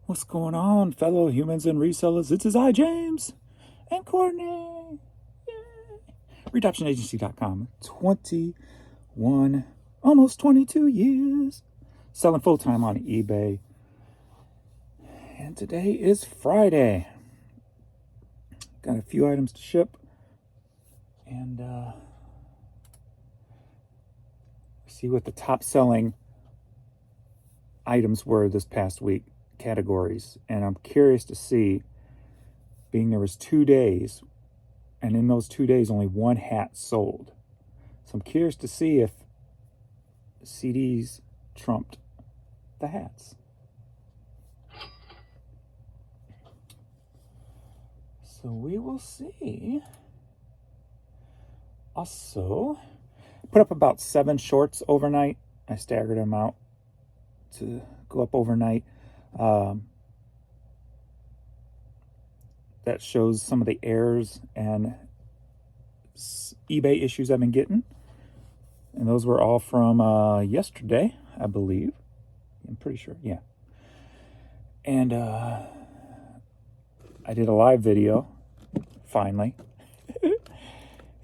What's going on, fellow humans and resellers? It's I, James, and Courtney. Yay. RedoptionAgency.com. 21, almost 22 years. Selling full-time on eBay. And today is Friday. Got a few items to ship. And see what the top selling items were this past week, categories. And I'm curious to see, being there was 2 days, and in those 2 days only one hat sold. So I'm curious to see if CDs trumped the hats. So we will see. Also, put up about 7 shorts overnight. I staggered them out to go up overnight. That shows some of the errors and eBay issues I've been getting. And those were all from yesterday, I believe. I'm pretty sure, yeah. And I did a live video, finally.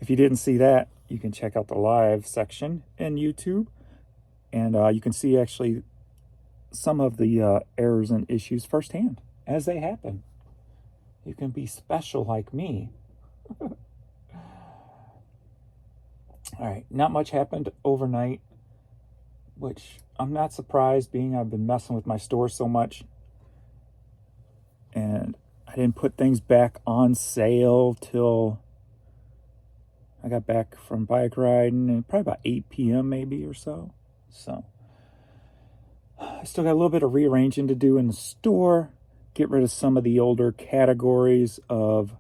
If you didn't see that, you can check out the live section in YouTube. And you can see actually some of the errors and issues firsthand as they happen. You can be special like me. All right, not much happened overnight, which I'm not surprised, being I've been messing with my store so much. And I didn't put things back on sale till I got back from bike riding, and probably about 8 p.m. maybe or so. So I still got a little bit of rearranging to do in the store. Get rid of some of the older categories of,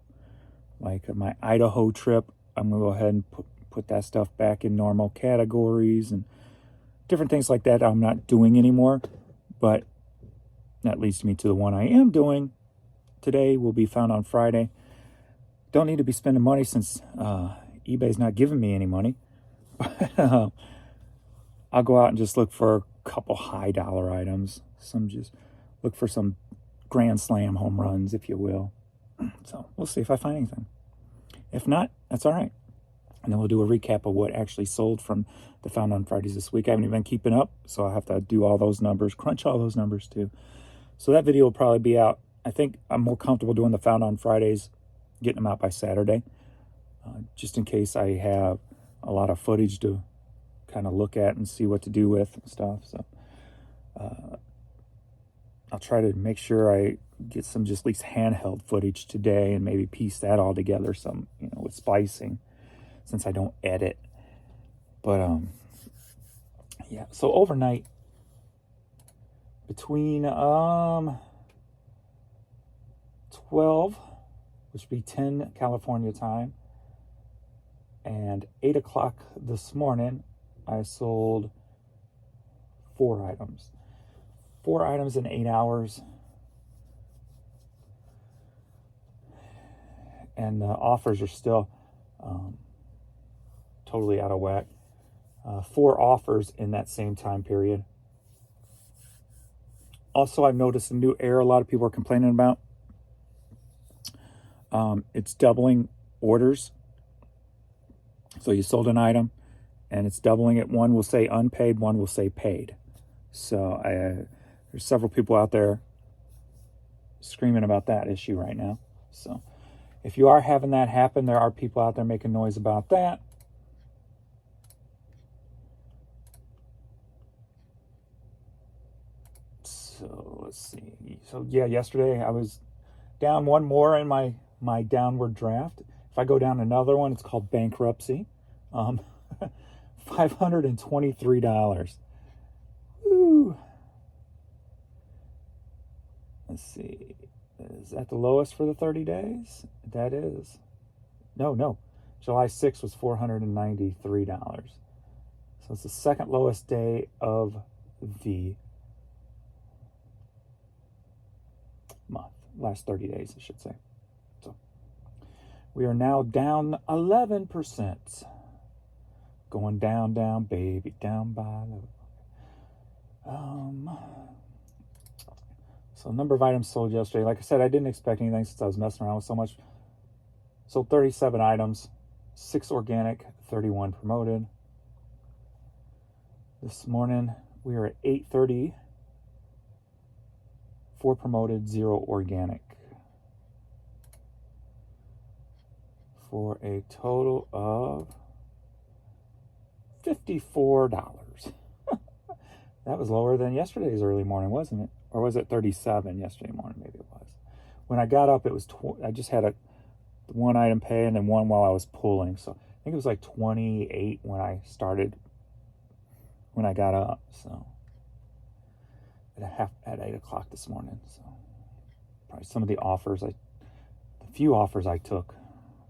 like, my Idaho trip. I'm going to go ahead and put that stuff back in normal categories and different things like that I'm not doing anymore. But that leads me to the one I am doing. Today will be found on Friday. Don't need to be spending money since eBay's not giving me any money. I'll go out and just look for a couple high dollar items. Just look for some grand slam home runs, if you will. So we'll see if I find anything. If not, that's all right. And then we'll do a recap of what actually sold from the Found on Fridays this week. I haven't even been keeping up, so I'll have to do all those numbers, crunch all those numbers too. So that video will probably be out. I think I'm more comfortable doing the Found on Fridays, getting them out by Saturday, just in case I have a lot of footage to kind of look at and see what to do with and stuff. So I'll try to make sure I get some just at least handheld footage today and maybe piece that all together some, with splicing, since I don't edit. But yeah, so overnight between 12, which would be 10 California time, and 8 o'clock this morning, I sold 4 items. 4 items in 8 hours. And the offers are still totally out of whack. 4 offers in that same time period. Also, I've noticed a new error a lot of people are complaining about. It's doubling orders. So you sold an item, and it's doubling it. One will say unpaid, one will say paid. So there's several people out there screaming about that issue right now. So if you are having that happen, there are people out there making noise about that. So let's see. So yeah, yesterday I was down one more in my downward draft. If I go down another one, it's called bankruptcy. $523. Woo. Let's see. Is that the lowest for the 30 days? That is. No. July 6th was $493. So it's the second lowest day of the month. Last 30 days, I should say. So we are now down 11%. Going down, baby, down by the... So number of items sold yesterday. Like I said, I didn't expect anything since I was messing around with so much. Sold 37 items, 6 organic, 31 promoted. This morning we are at 8:30. 4 promoted, 0 organic. For a total of $54. That was lower than yesterday's early morning, wasn't it? Or was it 37 yesterday morning? Maybe it was. When I got up, it was I just had a one item pay and then one while I was pulling. So I think it was like 28 when I got up. So at 8 o'clock this morning. So probably some of the few offers I took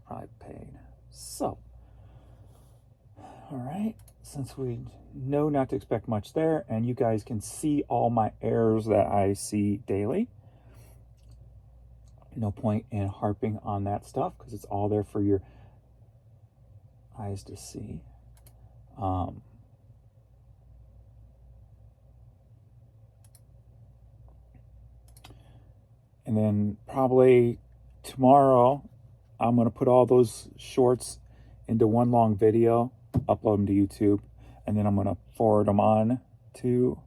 probably paid. So, all right, since we know not to expect much there, and you guys can see all my errors that I see daily, no point in harping on that stuff because it's all there for your eyes to see. And then probably tomorrow, I'm going to put all those shorts into one long video, upload them to YouTube, and then I'm going to forward them on to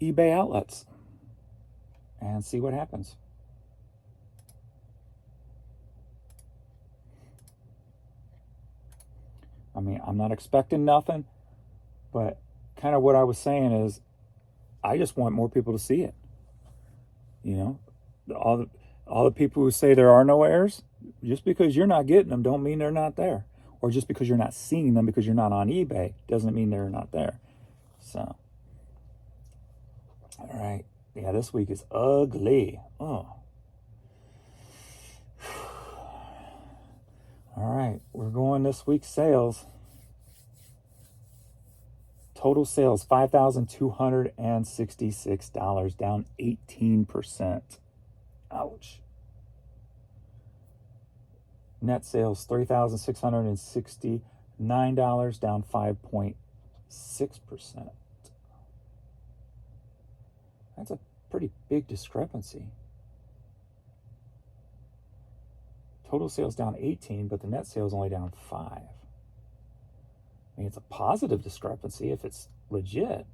eBay outlets and see what happens. I mean, I'm not expecting nothing, but kind of what I was saying is I just want more people to see it. You know, all the people who say there are no errors, just because you're not getting them don't mean they're not there. Or just because you're not seeing them because you're not on eBay doesn't mean they're not there. So, all right. Yeah, this week is ugly. Oh. All right, we're going this week's sales. Total sales, $5,266, down 18%. Ouch. Net sales, $3,669, down 5.6%. That's a pretty big discrepancy. Total sales down 18, but the net sales only down 5. I mean, it's a positive discrepancy if it's legit.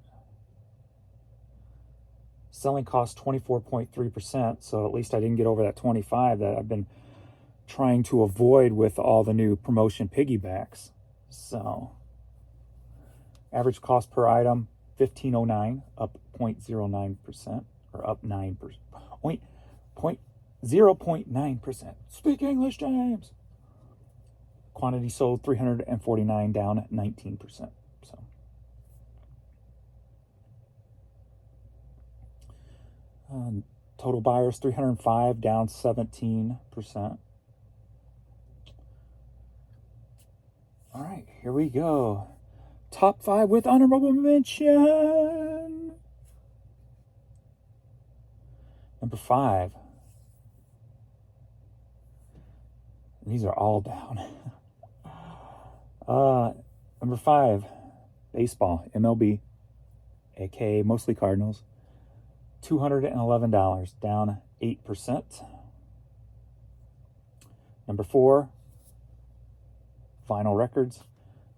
Selling cost 24.3%, so at least I didn't get over that 25 that I've been trying to avoid with all the new promotion piggybacks. So, average cost per item, $15.09, up 0.09%, or up 9%. 0.9%. Speak English, James. Quantity sold 349, down 19%. So, total buyers 305, down 17%. All right, here we go. Top 5 with honorable mention. Number 5. These are all down. Number 5, baseball, MLB, aka mostly Cardinals, $211, down 8%. Number 4, vinyl records,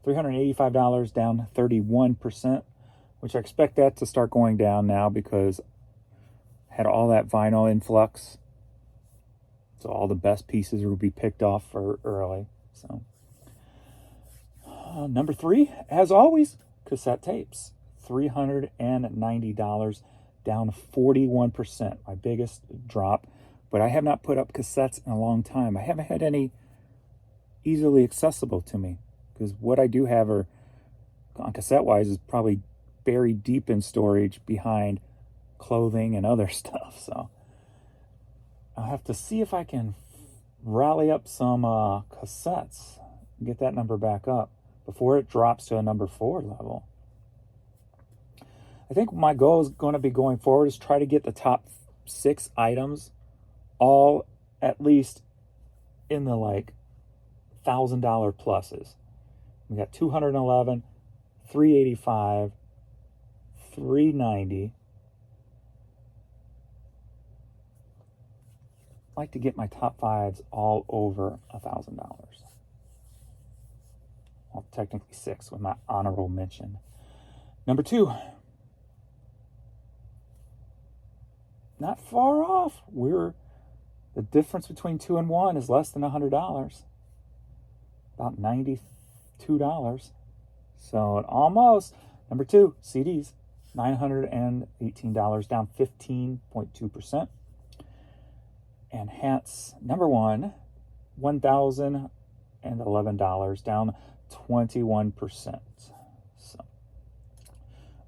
$385, down 31%, which I expect that to start going down now because I had all that vinyl influx. So all the best pieces will be picked off for early. So number 3, as always, cassette tapes, $390, down 41%, my biggest drop. But I have not put up cassettes in a long time. I haven't had any easily accessible to me because what I do have are on cassette-wise is probably buried deep in storage behind clothing and other stuff. So I'll have to see if I can rally up some cassettes and get that number back up before it drops to a number 4 level. I think my goal is going to be going forward is try to get the top 6 items all at least in the like $1,000 pluses. We got 211, 385, 390, like to get my top fives all over $1,000. Well, technically 6 with my honorable mention. Number 2. Not far off. The difference between 2 and 1 is less than $100. About $92. So it almost. Number 2, CDs. $918, down 15.2%. And hats, number 1, $1,011, down 21%. So,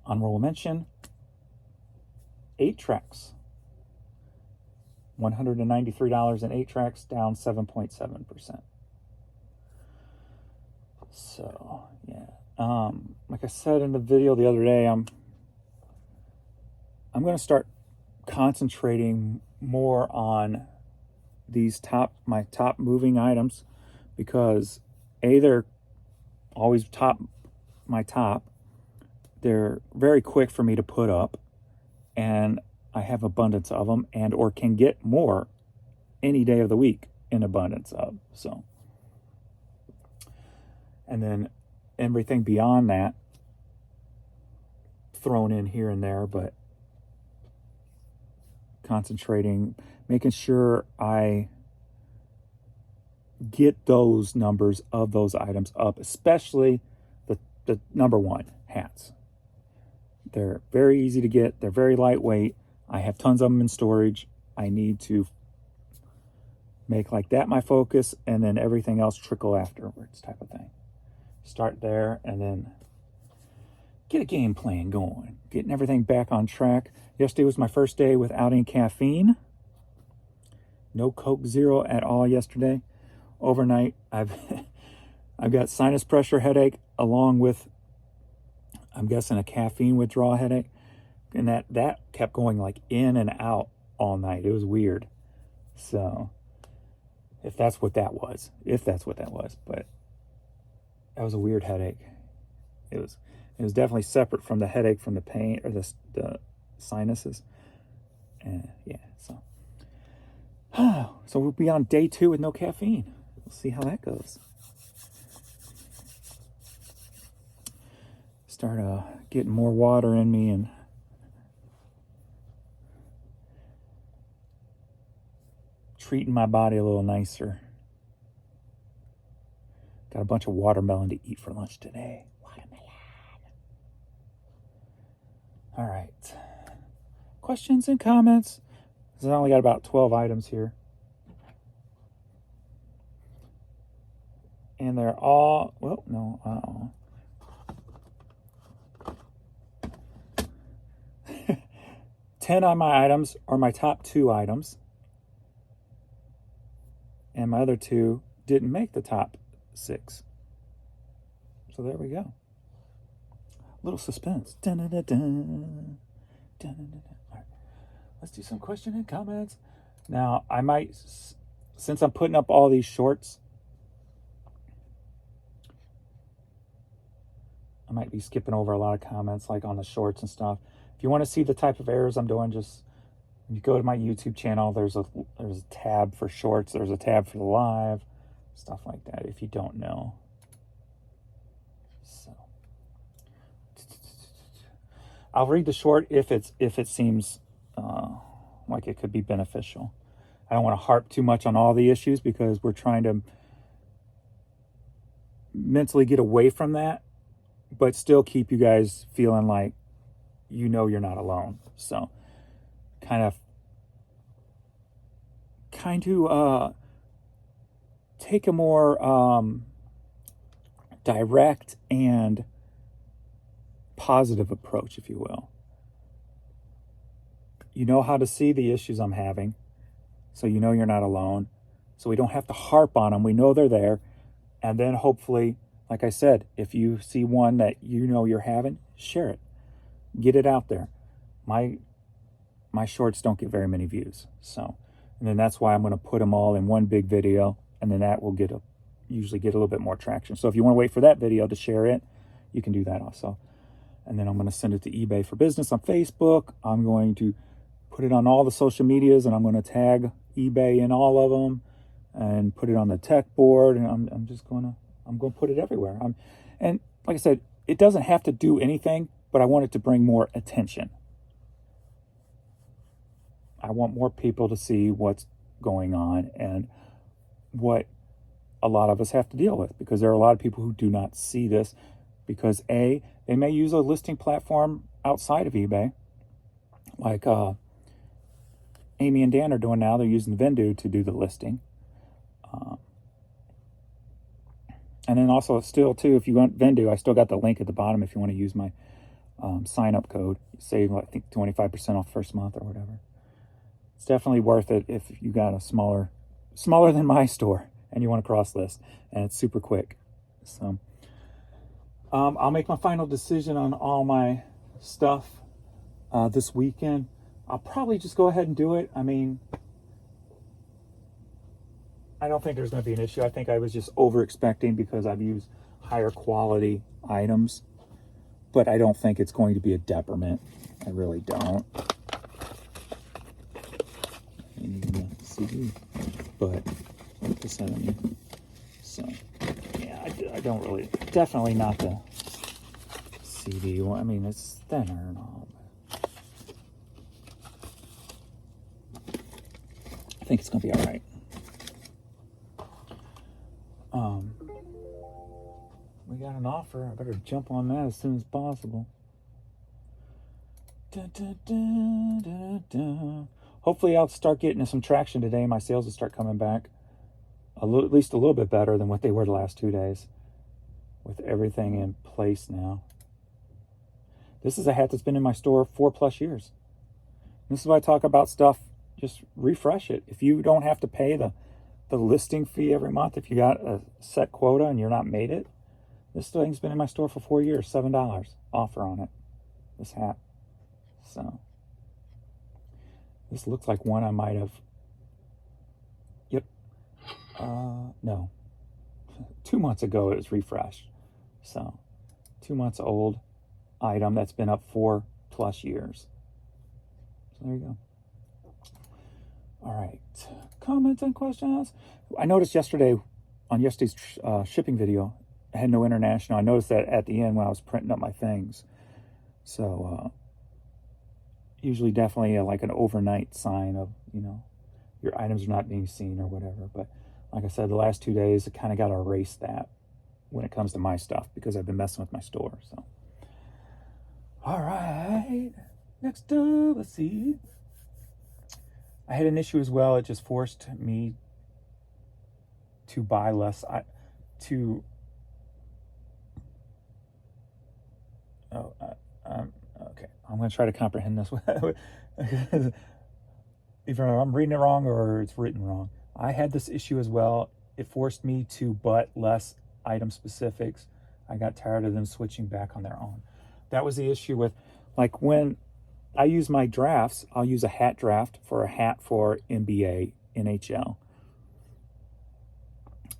honorable mention, 8 tracks. $193 in 8 tracks, down 7.7%. So, yeah. Like I said in the video the other day, I'm going to start concentrating more on my top moving items, because they're always my top. They're very quick for me to put up, and I have abundance of them, and or can get more any day of the week in abundance of. So, and then everything beyond that thrown in here and there, but concentrating, making sure I get those numbers of those items up, especially the number 1, hats. They're very easy to get. They're very lightweight. I have tons of them in storage. I need to make like that my focus, and then everything else trickle afterwards, type of thing. Start there and then get a game plan going, getting everything back on track. Yesterday was my first day without any caffeine. No Coke Zero at all yesterday. Overnight, I've got sinus pressure headache, along with, I'm guessing, a caffeine withdrawal headache. And that kept going like in and out all night. It was weird. So if that's what that was. But that was a weird headache. It was definitely separate from the headache from the pain or the sinuses. And yeah, so we'll be on day 2 with no caffeine. We'll see how that goes. Start getting more water in me and treating my body a little nicer. Got a bunch of watermelon to eat for lunch today. Watermelon. All right. Questions and comments? I only got about 12 items here. And they're all, 10 on my items are my top 2 items. And my other 2 didn't make the top 6. So there we go. Little suspense. Dun-dun-dun-dun. Dun-dun-dun-dun. All right. Let's do some question and comments. Now, I might, since I'm putting up all these shorts, I might be skipping over a lot of comments like on the shorts and stuff. If you want to see the type of errors I'm doing, just you go to my YouTube channel. There's a tab for shorts. There's a tab for the live, stuff like that, if you don't know. So I'll read the short if it seems like it could be beneficial. I don't want to harp too much on all the issues because we're trying to mentally get away from that, but still keep you guys feeling like you're not alone. So kind of take a more direct and positive approach, if you will. You know how to see the issues I'm having, so you're not alone. So we don't have to harp on them. We know they're there. And then hopefully, like I said, if you see one that you're having, share it. Get it out there. My shorts don't get very many views. So, and then that's why I'm going to put them all in one big video, and then that will usually get a little bit more traction. So if you want to wait for that video to share it, you can do that also. And then I'm going to send it to eBay for Business on Facebook. I'm going to put it on all the social medias, and I'm going to tag eBay in all of them and put it on the tech board, and I'm going to put it everywhere. And like I said, it doesn't have to do anything, but I want it to bring more attention. I want more people to see what's going on and what a lot of us have to deal with, because there are a lot of people who do not see this because they may use a listing platform outside of eBay, like Amy and Dan are doing now. They're using Vendoo to do the listing. And then also still too, if you want Vendoo, I still got the link at the bottom if you want to use my sign up code. Save, I think, 25% off first month or whatever. It's definitely worth it if you got a smaller than my store and you want to cross list, and it's super quick. So I'll make my final decision on all my stuff this weekend. I'll probably just go ahead and do it. I mean, I don't think there's going to be an issue. I think I was just over expecting because I've used higher quality items, but I don't think it's going to be a detriment. I really don't. And even the CD, but what does that mean? So yeah, I don't really, definitely not the CD one. I mean, it's thinner and all, but I think it's going to be all right. We got an offer. I better jump on that as soon as possible. Dun, dun, dun, dun, dun. Hopefully I'll start getting some traction today. My sales will start coming back at least a little bit better than what they were the last 2 days, with everything in place now. This is a hat that's been in my store 4+ years. This is why I talk about stuff. Just refresh it. If you don't have to pay the listing fee every month, if you got a set quota and you're not made it, this thing's been in my store for 4 years. $7 offer on it, this hat. So this looks like one I might have, yep, no, 2 months ago it was refreshed. So 2 months old item that's been up 4+ years. So there you go. All right, comments and questions. I noticed on yesterday's shipping video, I had no international. I noticed that at the end when I was printing up my things. So usually definitely like an overnight sign of, your items are not being seen or whatever. But like I said, the last 2 days, I kind of got to erase that when it comes to my stuff because I've been messing with my store. So, all right, next up, let's see. I had an issue as well. It just forced me to buy less. Okay. I'm going to try to comprehend this. Either I'm reading it wrong or it's written wrong. I had this issue as well. It forced me to butt less item specifics. I got tired of them switching back on their own. That was the issue with, like, when I use my drafts, I'll use a hat draft for a hat for NBA, NHL.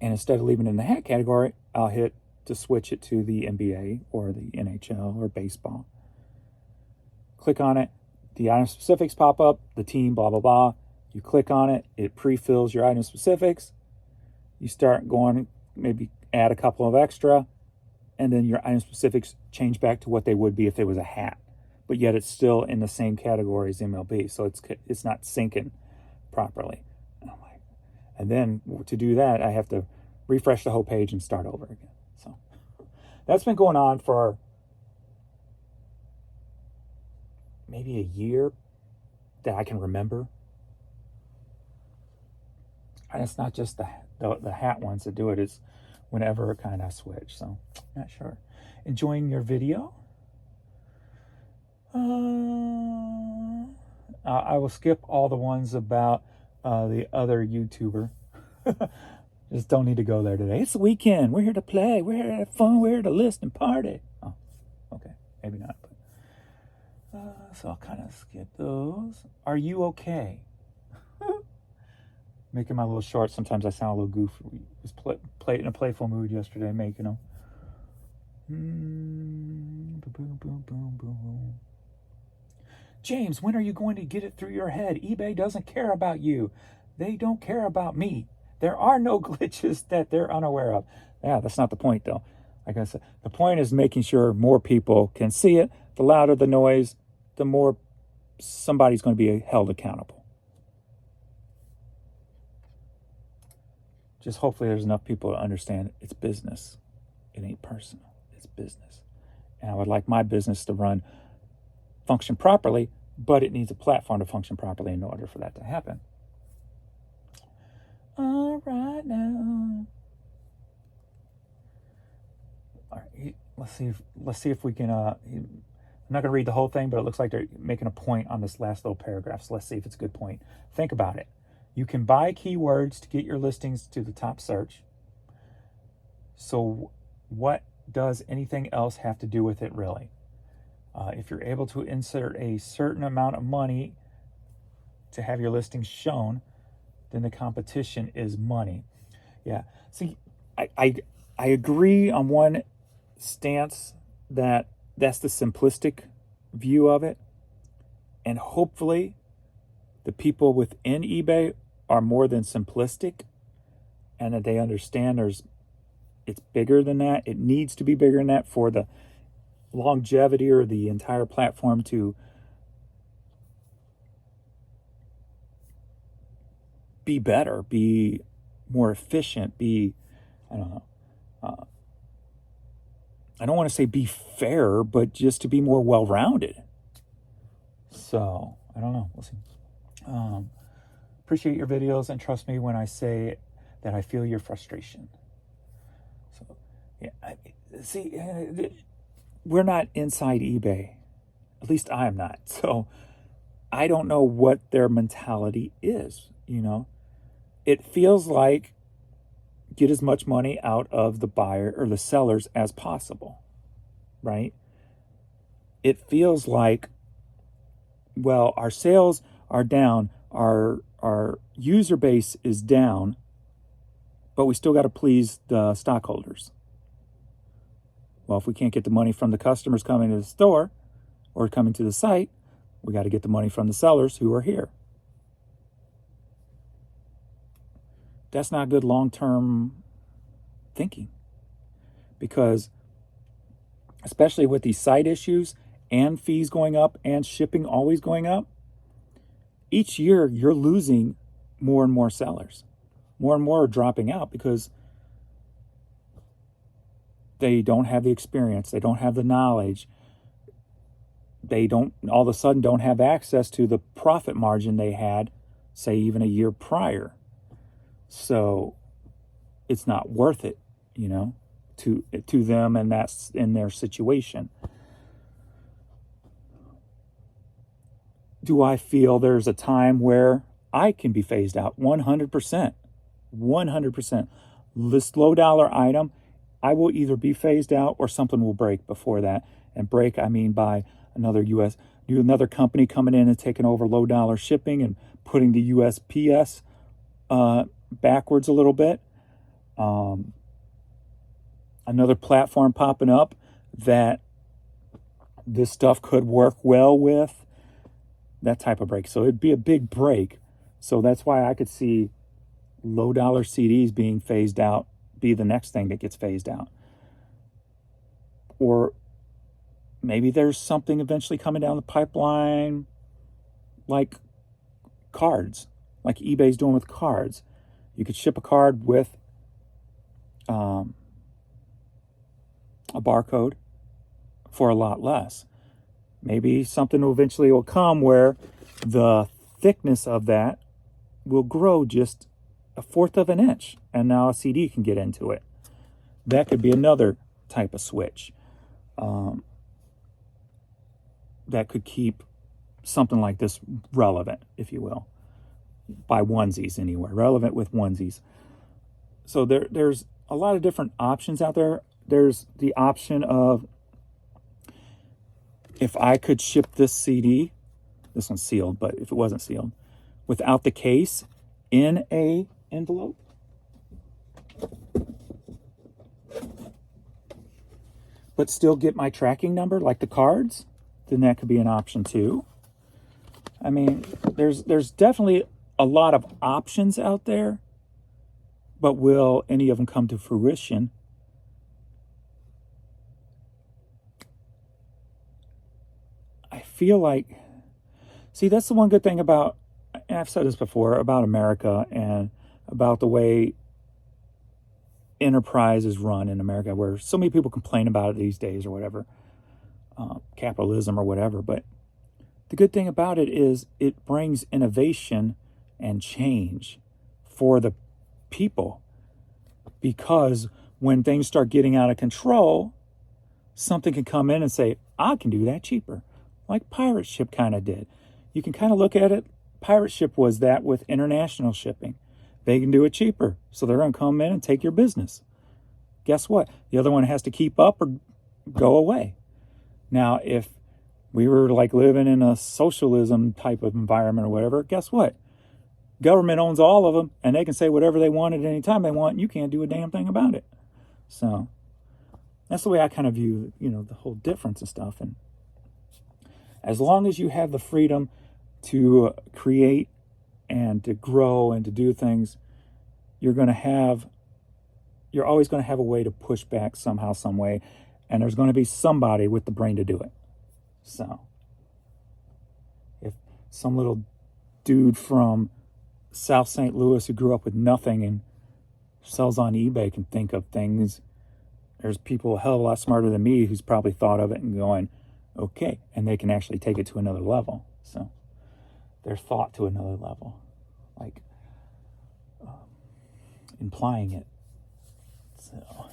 And instead of leaving it in the hat category, I'll hit to switch it to the NBA or the NHL or baseball. Click on it. The item specifics pop up, the team, blah, blah, blah. You click on it. It pre-fills your item specifics. You start going, maybe add a couple of extra, and then your item specifics change back to what they would be if it was a hat. But yet it's still in the same category as MLB, so it's not syncing properly. And then to do that, I have to refresh the whole page and start over again. So that's been going on for maybe a year that I can remember. And it's not just the hat ones that do it. It's whenever kind of switch. So not sure. Enjoying your video? I will skip all the ones about the other YouTuber. Just don't need to go there today. It's the weekend. We're here to play. We're here to have fun. We're here to list and party. Oh, okay. Maybe not. But, so I'll kind of skip those. Are you okay? Making my little shorts. Sometimes I sound a little goofy. We was in a playful mood yesterday making them. Boom, boom, boom, boom. James, when are you going to get it through your head? eBay doesn't care about you. They don't care about me. There are no glitches that they're unaware of. Yeah, that's not the point, though. Like I said, the point is making sure more people can see it. The louder the noise, the more somebody's going to be held accountable. Just hopefully there's enough people to understand it's business. It ain't personal. It's business. And I would like my business to function properly, but it needs a platform to function properly in order for that to happen. All right now. All right, let's see if we can. I'm not going to read the whole thing, but it looks like they're making a point on this last little paragraph. So let's see if it's a good point. Think about it. You can buy keywords to get your listings to the top search. So what does anything else have to do with it, really? If you're able to insert a certain amount of money to have your listings shown, then the competition is money. Yeah. See, I agree on one stance that that's the simplistic view of it. And hopefully the people within eBay are more than simplistic and that they understand it's bigger than that. It needs to be bigger than that for the longevity or the entire platform to be better, be more efficient, I don't know. I don't want to say be fair, but just to be more well-rounded. So, I don't know. We'll see. Appreciate your videos, and trust me when I say that I feel your frustration. So, yeah, we're not inside eBay. At least I am not. So, I don't know what their mentality is, It feels like get as much money out of the buyer or the sellers as possible, right? It feels like, well, our sales are down, our user base is down, but we still got to please the stockholders. Well, if we can't get the money from the customers coming to the store or coming to the site, we got to get the money from the sellers who are here. That's not good long-term thinking, because especially with these site issues and fees going up and shipping always going up, each year you're losing more and more sellers. More and more are dropping out because they don't have the experience, they don't have the knowledge, they don't all of a sudden don't have access to the profit margin they had, say, even a year prior. So it's not worth it, to them, and that's in their situation. Do I feel there's a time where I can be phased out? 100%. 100%. This low dollar item, I will either be phased out or something will break before that. And break, I mean by another company coming in and taking over low dollar shipping and putting the USPS backwards a little bit. Another platform popping up that this stuff could work well with, that type of break. So it'd be a big break. So that's why I could see low dollar CDs being phased out, be the next thing that gets phased out. Or maybe there's something eventually coming down the pipeline like cards, like eBay's doing with cards. You could ship a card with a barcode for a lot less. Maybe something eventually will come where the thickness of that will grow just 1/4 of an inch, and now a CD can get into it. That could be another type of switch that could keep something like this relevant, if you will, by onesies anyway, relevant with onesies. So there's a lot of different options out there. There's the option of, if I could ship this CD, this one's sealed, but if it wasn't sealed, without the case in a envelope, but still get my tracking number like the cards, then that could be an option too. I mean, there's definitely a lot of options out there, but will any of them come to fruition? I feel like, see, that's the one good thing about, and I've said this before, about America and about the way enterprise is run in America, where so many people complain about it these days or whatever, capitalism or whatever. But the good thing about it is it brings innovation and change for the people, because when things start getting out of control, something can come in and say, I can do that cheaper, like Pirate Ship kind of did. You can kind of look at it. Pirate Ship was that with international shipping. They can do it cheaper, so they're going to come in and take your business. Guess what? The other one has to keep up or go away. Now, if we were like living in a socialism type of environment or whatever, guess what? Government owns all of them, and they can say whatever they want at any time they want, and you can't do a damn thing about it. So that's the way I kind of view, the whole difference and stuff. And as long as you have the freedom to create and to grow and to do things, you're always going to have a way to push back somehow, some way, and there's going to be somebody with the brain to do it. So if some little dude from South St. Louis who grew up with nothing and sells on eBay can think of things, there's people a hell of a lot smarter than me who's probably thought of it and going, okay, and they can actually take it to another level. So their thought to another level, like implying it. So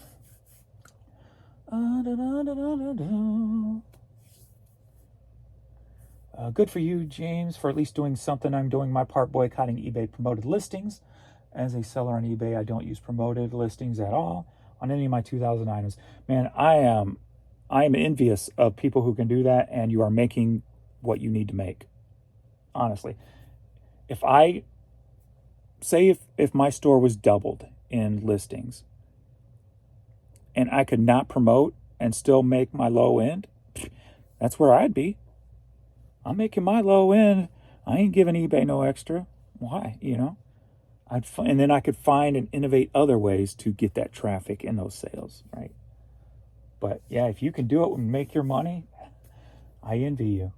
good for you, James, for at least doing something. I'm doing my part boycotting eBay promoted listings. As a seller on eBay, I don't use promoted listings at all on any of my 2000 items. Man, I am envious of people who can do that, and you are making what you need to make. Honestly, if my store was doubled in listings and I could not promote and still make my low end, that's where I'd be. I'm making my low end. I ain't giving eBay no extra. Why? And then I could find and innovate other ways to get that traffic and those sales, right? But yeah, if you can do it and make your money, I envy you.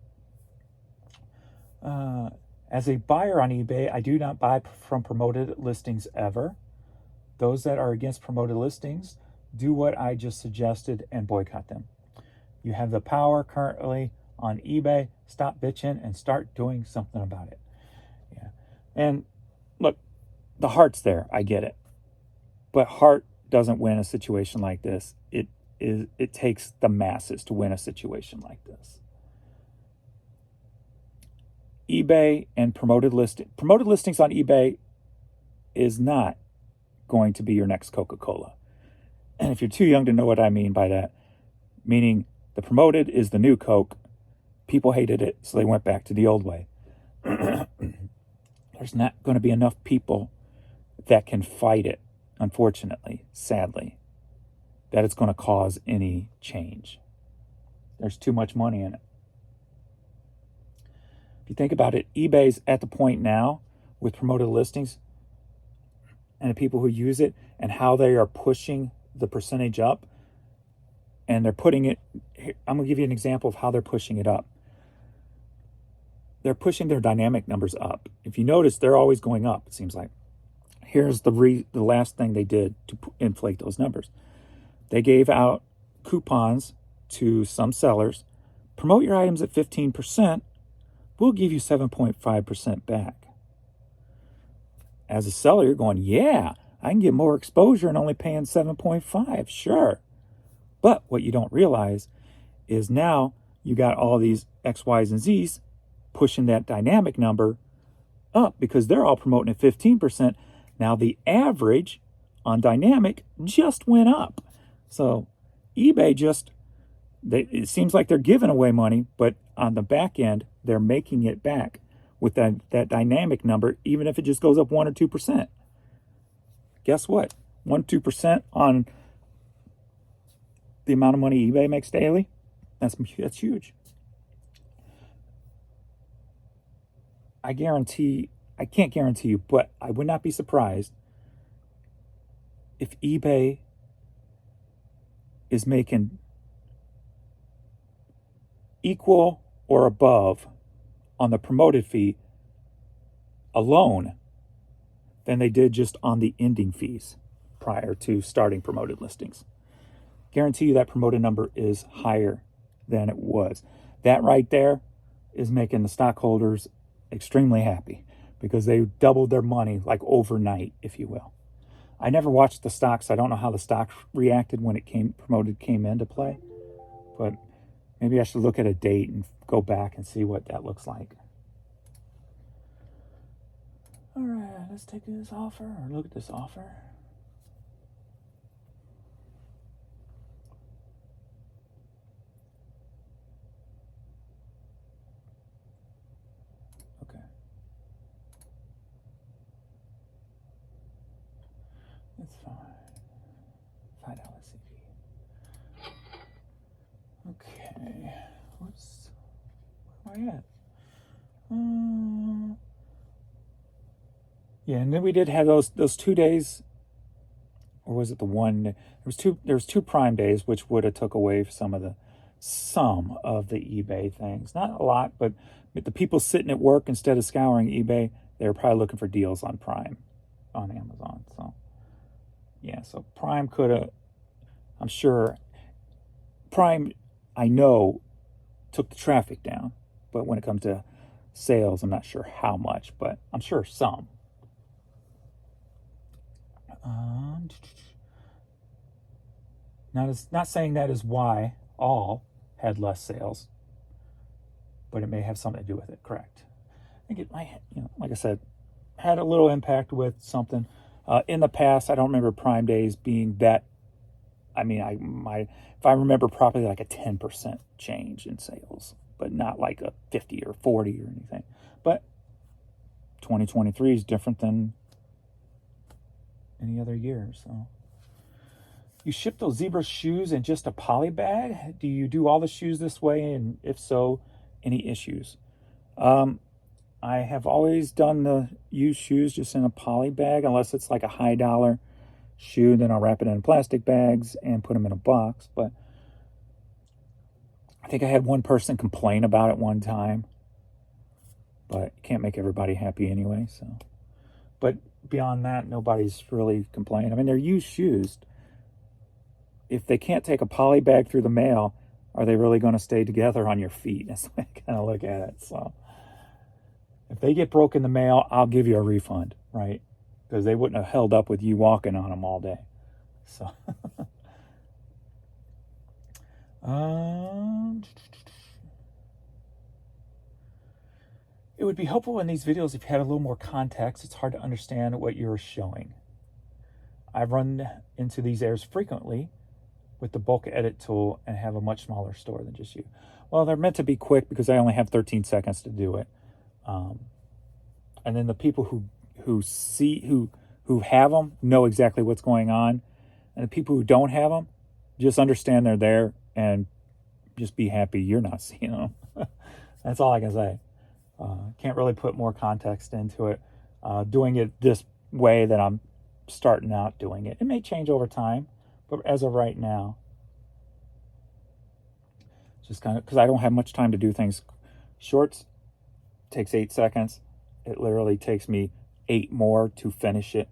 As a buyer on eBay, I do not buy from promoted listings ever. Those that are against promoted listings, do what I just suggested and boycott them. You have the power currently on eBay. Stop bitching and start doing something about it. Yeah. And look, the heart's there. I get it. But heart doesn't win a situation like this. It takes the masses to win a situation like this. eBay and promoted listings on eBay is not going to be your next Coca-Cola. And if you're too young to know what I mean by that, meaning the promoted is the new Coke, people hated it, so they went back to the old way. There's not going to be enough people that can fight it, unfortunately, sadly, that it's going to cause any change. There's too much money in it. If you think about it, eBay's at the point now with promoted listings and the people who use it and how they are pushing the percentage up, and they're putting it, I'm going to give you an example of how they're pushing it up. They're pushing their dynamic numbers up. If you notice, they're always going up, it seems like. Here's the last thing they did to inflate those numbers. They gave out coupons to some sellers. Promote your items at 15%. We'll give you 7.5% back. As a seller, you're going, yeah, I can get more exposure and only paying 7.5. Sure. But what you don't realize is now you got all these X, Y's, and Z's pushing that dynamic number up because they're all promoting at 15%. Now the average on dynamic just went up. So eBay it seems like they're giving away money, but on the back end, they're making it back with that dynamic number, even if it just goes up 1 or 2%. Guess what? 1-2% on the amount of money eBay makes daily, that's huge. I can't guarantee you, but I would not be surprised if eBay is making equal or above on the promoted fee alone than they did just on the ending fees prior to starting promoted listings. Guarantee you that promoted number is higher than it was. That right there is making the stockholders extremely happy because they doubled their money like overnight, if you will. I never watched the stock, so I don't know how the stock reacted when it came into play. But maybe I should look at a date and go back and see what that looks like. All right, let's take this offer or look at this offer. Okay. It's fine. $5 CV. Okay. Where am I at? Yeah, and then we did have those 2 days, or was it the one? There was two Prime days, which would have took away some of the eBay things. Not a lot, but the people sitting at work instead of scouring eBay, they were probably looking for deals on Prime, on Amazon. So yeah, so Prime could have. I'm sure Prime, I know, took the traffic down, but when it comes to sales, I'm not sure how much, but I'm sure some. Not saying that is why all had less sales, but it may have something to do with it. Correct. I think it might, like I said, had a little impact with something. In the past, I don't remember Prime Days being that. I mean, if I remember properly, like a 10% change in sales, but not like a 50 or 40 or anything. But 2023 is different than any other year, so. You ship those zebra shoes in just a poly bag? Do you do all the shoes this way? And if so, any issues? I have always done the used shoes just in a poly bag, unless it's like a high dollar shoe. Then I'll wrap it in plastic bags and put them in a box. But I think I had one person complain about it one time. But you can't make everybody happy anyway. So, but beyond that, nobody's really complaining. I mean, they're used shoes. If they can't take a poly bag through the mail, are they really going to stay together on your feet? That's the way I kind of look at it. So if they get broke in the mail, I'll give you a refund, right? Because they wouldn't have held up with you walking on them all day. So it would be helpful in these videos if you had a little more context. It's hard to understand what you're showing. I've run into these errors frequently with the bulk edit tool and have a much smaller store than just you. Well, they're meant to be quick because I only have 13 seconds to do it. And then the people who have them know exactly what's going on, and the people who don't have them just understand they're there and just be happy you're not seeing them. That's all I can say. Can't really put more context into it. Doing it this way that I'm starting out doing it. It may change over time, but as of right now, just kind of, because I don't have much time to do things. Shorts takes 8 seconds. It literally takes me 8 more to finish it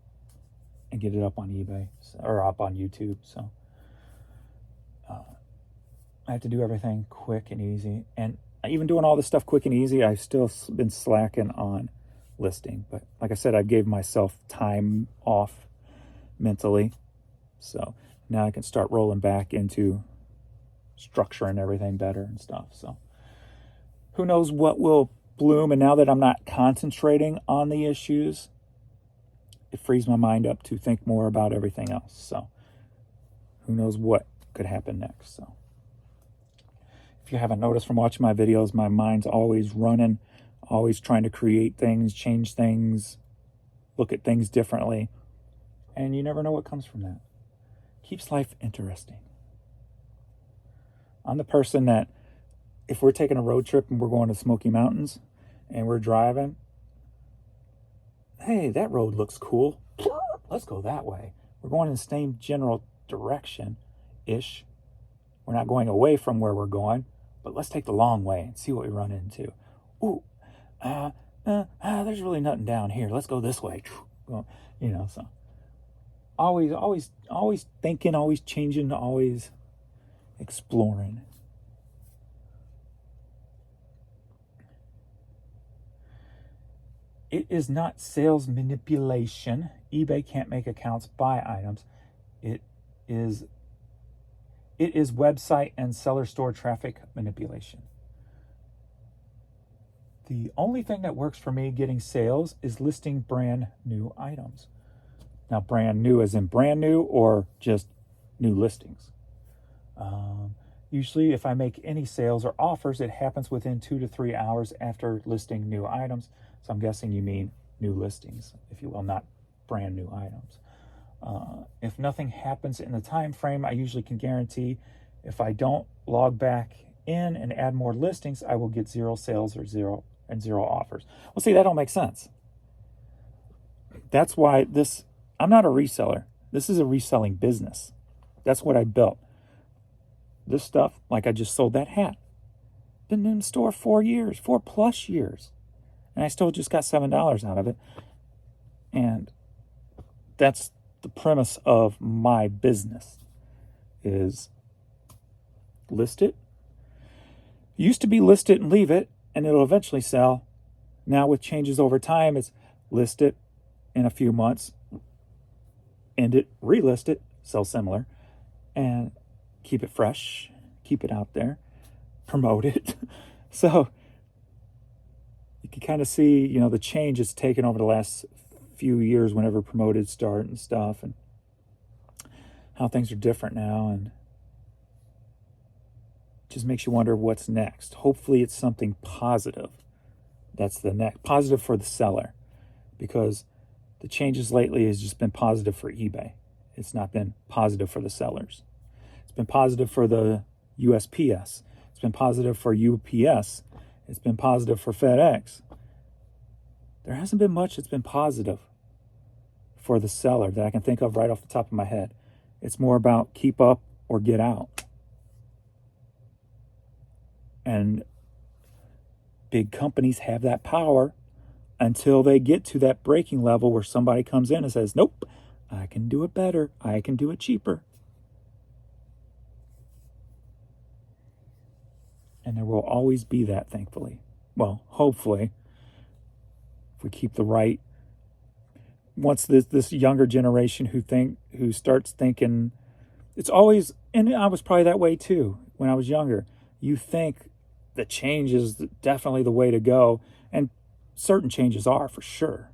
and get it up on eBay or up on YouTube. So I have to do everything quick and easy. And even doing all this stuff quick and easy, I've still been slacking on listing. But like I said, I gave myself time off mentally. So now I can start rolling back into structuring everything better and stuff. So who knows what will bloom. And now that I'm not concentrating on the issues, it frees my mind up to think more about everything else. So who knows what could happen next. So if you haven't noticed from watching my videos, my mind's always running, always trying to create things, change things, look at things differently. And you never know what comes from that. Keeps life interesting. I'm the person that if we're taking a road trip and we're going to Smoky Mountains and we're driving hey, that road looks cool. Let's go that way. We're going in the same general direction-ish. We're not going away from where we're going, but let's take the long way and see what we run into. Ooh, there's really nothing down here. Let's go this way. So always thinking, always changing, always exploring. It is not sales manipulation. eBay can't make accounts buy items. It is website and seller store traffic manipulation. The only thing that works for me getting sales is listing brand new items. Now, brand new as in brand new or just new listings. Usually, if I make any sales or offers, it happens within 2 to 3 hours after listing new items. So I'm guessing you mean new listings, if you will, not brand new items. If nothing happens in the time frame, I usually can guarantee if I don't log back in and add more listings, I will get 0 sales or zero offers. Well, see, that don't make sense. That's why I'm not a reseller. This is a reselling business. That's what I built. This stuff, like I just sold that hat. Been in the store 4+ years. And I still just got $7 out of it. And that's the premise of my business, is list it. It used to be list it and leave it, and it'll eventually sell. Now with changes over time, it's list it in a few months, end it, relist it, sell similar, and keep it fresh, keep it out there, promote it. So you can kind of see, the change it's taken over the last few years whenever promoted start and stuff, and how things are different now, and just makes you wonder what's next. Hopefully it's something positive. That's the next positive for the seller, because the changes lately has just been positive for eBay. It's not been positive for the sellers. It's been positive for the USPS. It's been positive for UPS. It's been positive for FedEx. There hasn't been much that's been positive for the seller that I can think of right off the top of my head. It's more about keep up or get out. And big companies have that power until they get to that breaking level where somebody comes in and says, nope, I can do it better. I can do it cheaper. And there will always be that, thankfully. Well, hopefully, if we keep the right, once this younger generation who starts thinking, it's always, and I was probably that way too when I was younger. You think the change is definitely the way to go, and certain changes are for sure.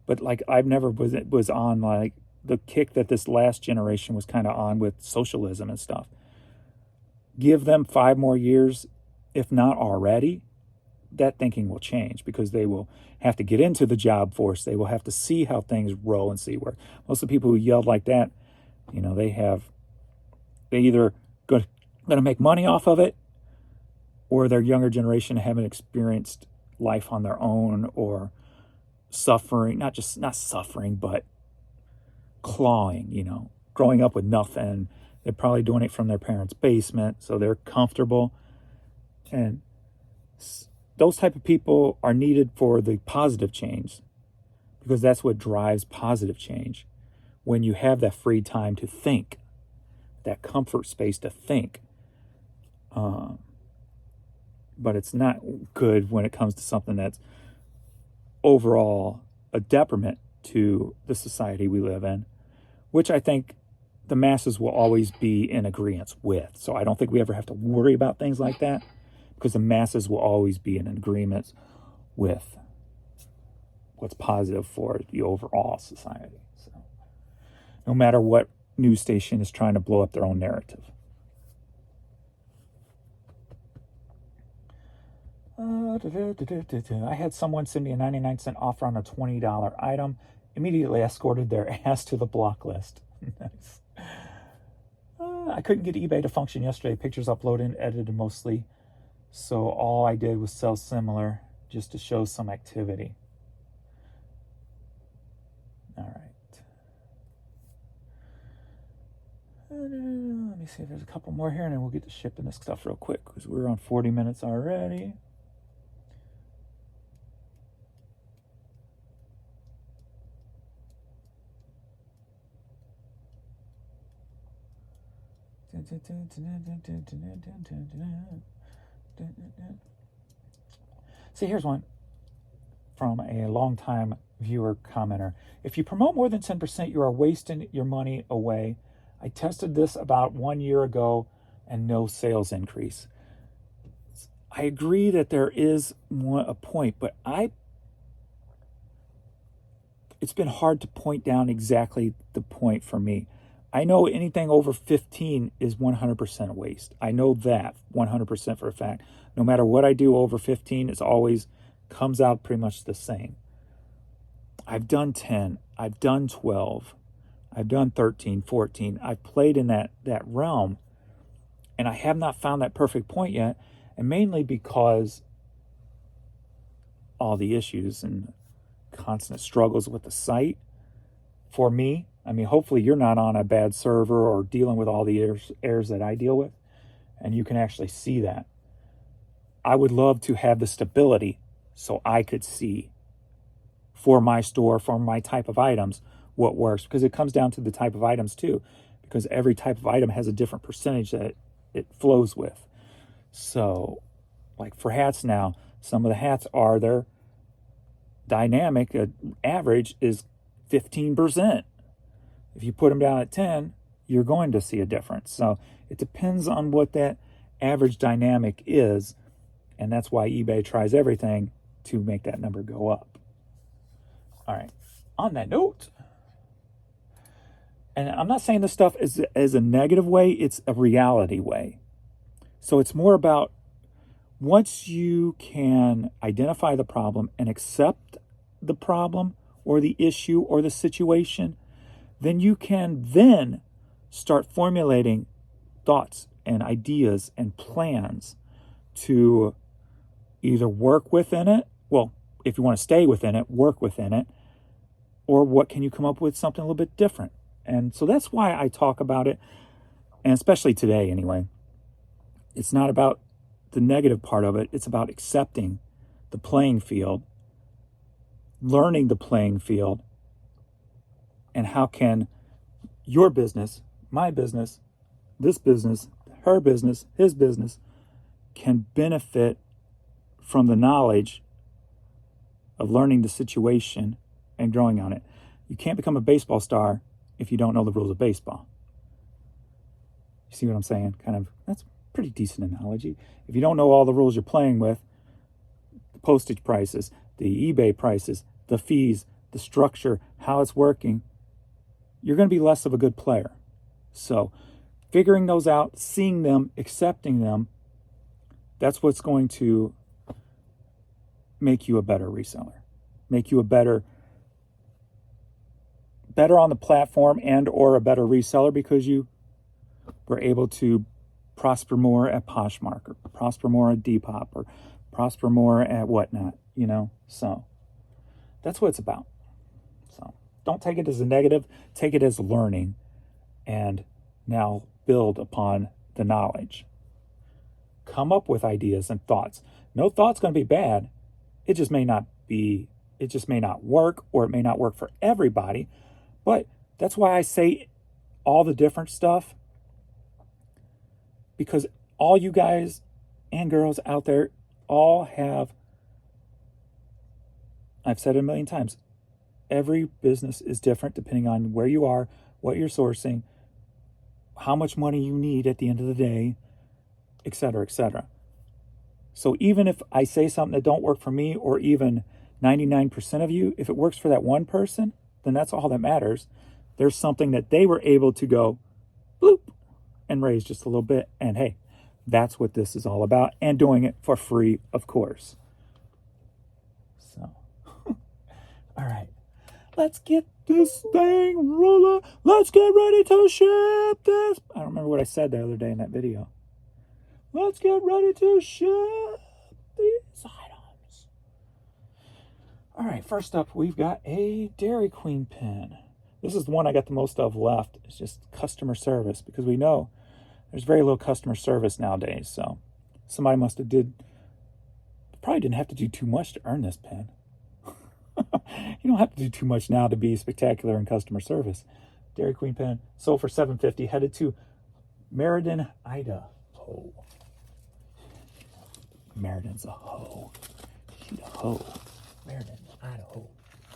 But like I've never was on like the kick that this last generation was kind of on with socialism and stuff. Give them 5 more years, if not already, that thinking will change, because they will have to get into the job force. They will have to see how things roll and see where most of the people who yelled like that, they either going to make money off of it, or their younger generation haven't experienced life on their own, or suffering, not suffering, but clawing, growing up with nothing. They're probably doing it from their parents' basement, so they're comfortable. And those type of people are needed for the positive change, because that's what drives positive change. When you have that free time to think, that comfort space to think. But it's not good when it comes to something that's overall a detriment to the society we live in, which I think the masses will always be in agreement with. So I don't think we ever have to worry about things like that, because the masses will always be in agreement with what's positive for the overall society. So no matter what news station is trying to blow up their own narrative. I had someone send me a 99-cent offer on a $20 item. Immediately escorted their ass to the block list. Nice. I couldn't get eBay to function yesterday. Pictures uploaded and edited mostly. So all I did was sell similar just to show some activity. Let me see if there's a couple more here, and then we'll get to shipping this stuff real quick because we're on 40 minutes already. See, here's one from a longtime viewer commenter. If you promote more than 10%, you are wasting your money away. I tested this about 1 year ago and no sales increase. I agree that there is a point, but it's been hard to point down exactly the point for me. I know anything over 15 is 100% a waste. I know that 100% for a fact. No matter what I do over 15, it's always comes out pretty much the same. I've done 10, I've done 12, I've done 13, 14. I've played in that realm, and I have not found that perfect point yet, and mainly because all the issues and constant struggles with the site for me. I mean, hopefully you're not on a bad server or dealing with all the errors that I deal with, and you can actually see that. I would love to have the stability so I could see for my store, for my type of items, what works, because it comes down to the type of items too, because every type of item has a different percentage that it flows with. So, like for hats now, some of the hats are their dynamic average is 15%. If you put them down at 10, you're going to see a difference. So it depends on what that average dynamic is, and that's why eBay tries everything to make that number go up. All right, on that note, and I'm not saying this stuff is a negative way, it's a reality way. So it's more about once you can identify the problem and accept the problem or the issue or the situation, then you can then start formulating thoughts and ideas and plans to either work within it. Well, if you want to stay within it, work within it, or what can you come up with something a little bit different? And so that's why I talk about it, and especially today anyway. It's not about the negative part of it. It's about accepting the playing field, learning the playing field, and how can your business, my business, this business, her business, his business, can benefit from the knowledge of learning the situation and growing on it. You can't become a baseball star if you don't know the rules of baseball. You see what I'm saying? That's a pretty decent analogy. If you don't know all the rules you're playing with, the postage prices, the eBay prices, the fees, the structure, how it's working, you're going to be less of a good player. So figuring those out, seeing them, accepting them, that's what's going to make you a better reseller, make you a better on the platform and or a better reseller, because you were able to prosper more at Poshmark or prosper more at Depop or prosper more at whatnot, So that's what it's about. So don't take it as a negative, take it as learning, and now build upon the knowledge. Come up with ideas and thoughts. No thought's going to be bad. It just may not work, or it may not work for everybody. But that's why I say all the different stuff, because all you guys and girls out there all have, I've said it a million times, every business is different depending on where you are, what you're sourcing, how much money you need at the end of the day, etc., etc. So even if I say something that don't work for me, or even 99% of you, if it works for that one person, then that's all that matters. There's something that they were able to go bloop and raise just a little bit. And hey, that's what this is all about. And doing it for free, of course. So, all right. Let's get this thing rolling. Let's get ready to ship this. I don't remember what I said the other day in that video. Let's get ready to ship these items. All right, first up, we've got a Dairy Queen pen. This is the one I got the most of left. It's just customer service, because we know there's very little customer service nowadays. So somebody must have probably didn't have to do too much to earn this pen. You don't have to do too much now to be spectacular in customer service. Dairy Queen pen sold for $7.50. Headed to Meriden, Idaho. Meriden's a hoe. She's a hoe. Meriden, Idaho.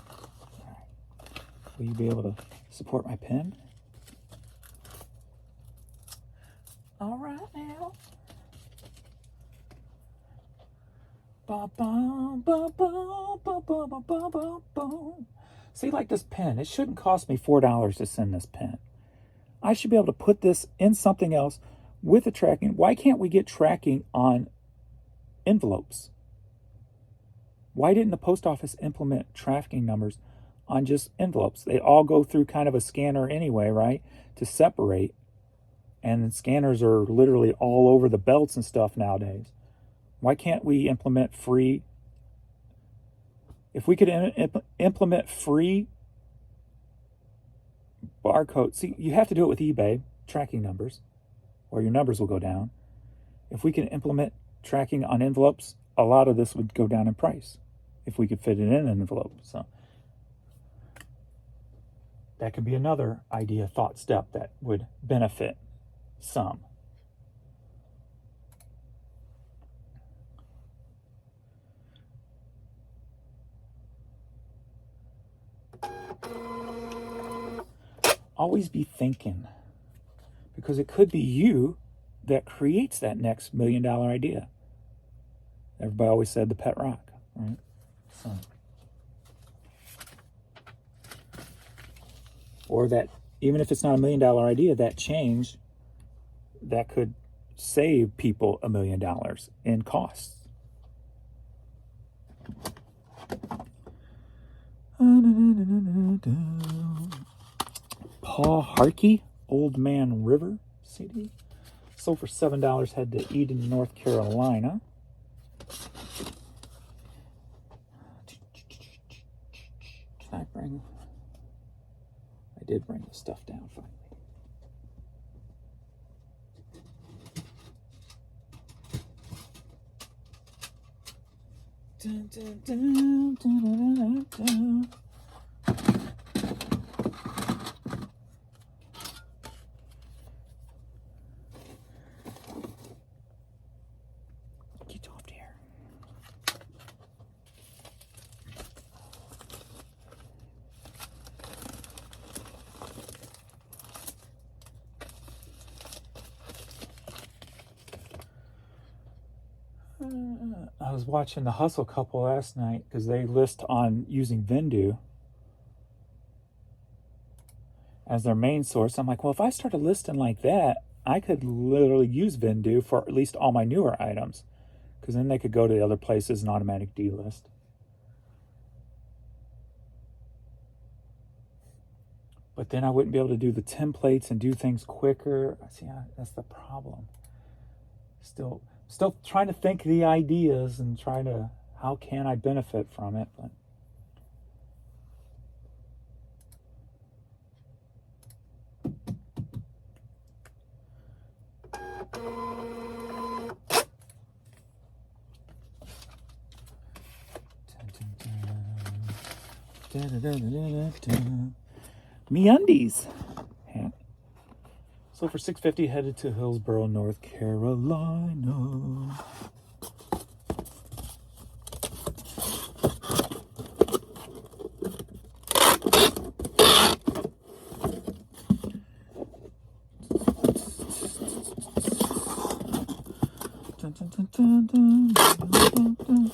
All right. Will you be able to support my pen? All right now. See, like this pen, it shouldn't cost me $4 to send this pen. I should be able to put this in something else with the tracking. Why can't we get tracking on envelopes? Why didn't the post office implement tracking numbers on just envelopes? They all go through kind of a scanner anyway, right? To separate. And scanners are literally all over the belts and stuff nowadays. Why can't we implement free? If we could implement free barcode, see, you have to do it with eBay tracking numbers, or your numbers will go down. If we can implement tracking on envelopes, a lot of this would go down in price if we could fit it in an envelope. So that could be another idea, thought step that would benefit some. Always be thinking, because it could be you that creates that next $1 million idea. Everybody always said the pet rock, right? So, or that, even if it's not $1 million idea, that change that could save people $1 million in costs. Paul Harkey, Old Man River CD. Sold for $7. Head to Eden, North Carolina. Can I bring? I did bring the stuff down finally. Dun, dun, dun, dun, dun, dun. Get off there. I was watching The Hustle Couple last night because they list on using Vendoo as their main source. I'm like, well, if I started listing like that, I could literally use Vendoo for at least all my newer items, because then they could go to the other places and automatic delist. But then I wouldn't be able to do the templates and do things quicker. See, that's the problem. Still trying to think of the ideas and trying to, how can I benefit from it? But MeUndies hat. So for $6.50, headed to Hillsborough, North Carolina. Dun, dun, dun, dun, dun, dun, dun, dun.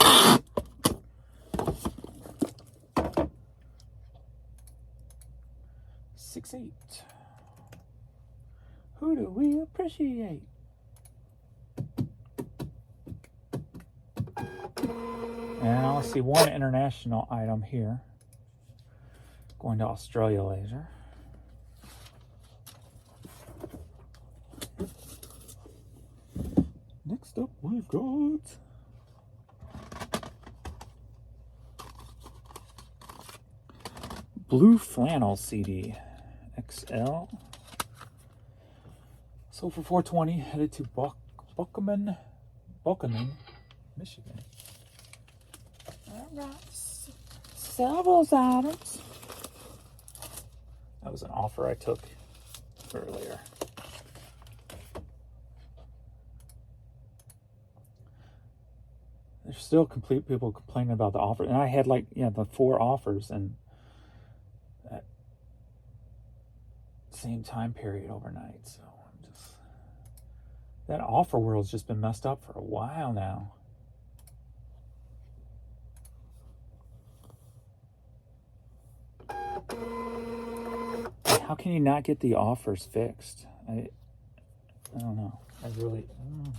$6.8. Who do we appreciate? And I only see one international item here. Going to Australia later. Next up, we've got Blue Flannel CD. XL. So for 420, headed to Buchanan, Michigan. All right, several items. That was an offer I took earlier. There's still complete people complaining about the offer, and I had the 4 offers and that same time period overnight. So I'm just, that offer world's just been messed up for a while now. How can you not get the offers fixed? I don't know. I don't know.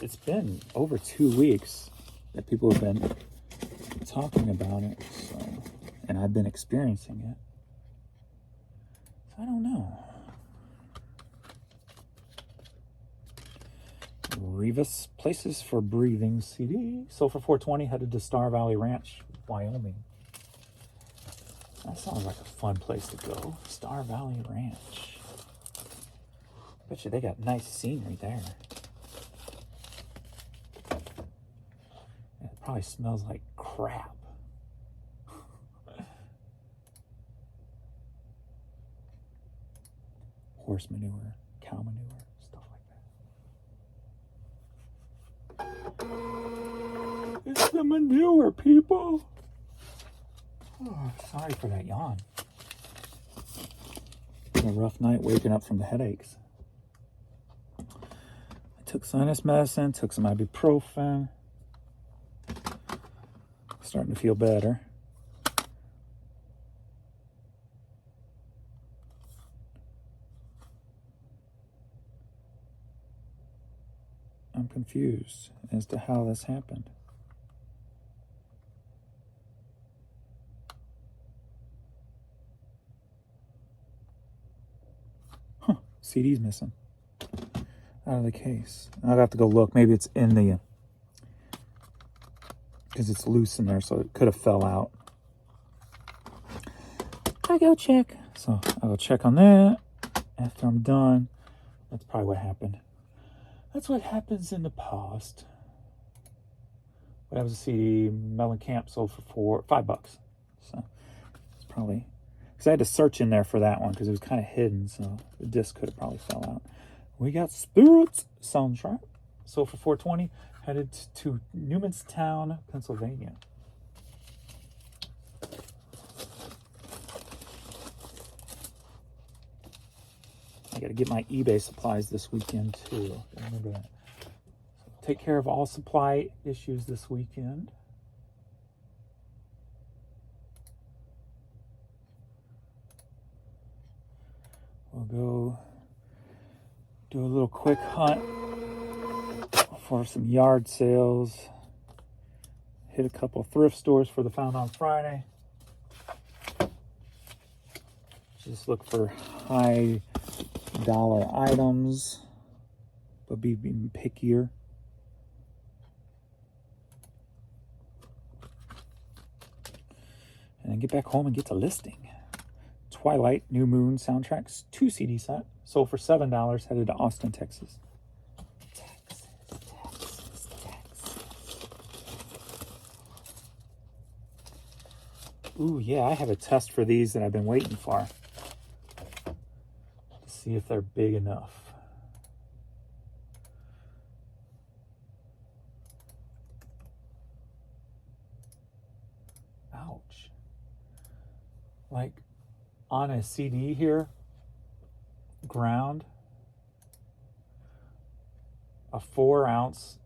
It's been over 2 weeks that people have been talking about it, so, and I've been experiencing it. So I don't know. Revis Places for Breathing CD. So for 420, headed to Star Valley Ranch, Wyoming. That sounds like a fun place to go. Star Valley Ranch. Bet you they got nice scenery there. It probably smells like crap. Horse manure, cow manure, stuff like that. It's the manure, people. Oh, sorry for that yawn. It's a rough night waking up from the headaches. I took sinus medicine, took some ibuprofen. Starting to feel better. I'm confused as to how this happened. CD's missing out of the case. I'll have to go look. Maybe it's in the, because it's loose in there, so it could have fell out. I go check. So I'll go check on that after I'm done. That's probably what happened. That's what happens in the past. But that was a CD Mellencamp sold for $5. So it's probably, because I had to search in there for that one because it was kind of hidden, so the disc could have probably fell out. We got Spirits soundtrack. So for 420, headed to Newmanstown, Pennsylvania. I got to get my eBay supplies this weekend too. Remember that. So take care of all supply issues this weekend. We'll go do a little quick hunt for some yard sales. Hit a couple thrift stores for the Found on Friday. Just look for high dollar items, but be pickier. And then get back home and get to listing. Twilight New Moon soundtracks, 2 CD set, sold for $7, headed to Austin, Texas. Texas. Ooh, yeah, I have a test for these that I've been waiting for. To see if they're big enough. Ouch. Like, on a CD here, ground, a 4-ounce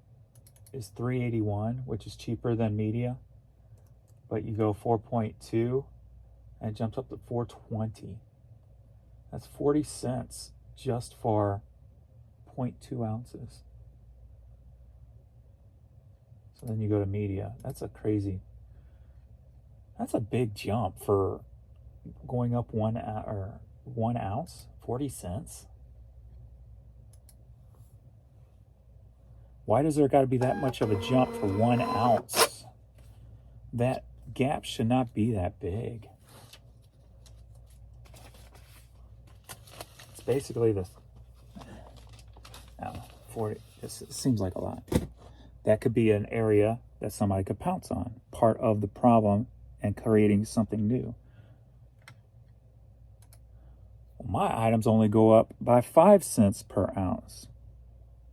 is $3.81, which is cheaper than media. But you go 4.2 and it jumps up to $4.20. That's 40 cents just for 0.2 ounces. So then you go to media. That's a big jump for going up 1 ounce, 40 cents. Why does there got to be that much of a jump for 1 ounce? That gap should not be that big. basically the, I don't know, 40, this seems like a lot. That could be an area that somebody could pounce on, part of the problem and creating something new. Well, my items only go up by 5 cents per ounce.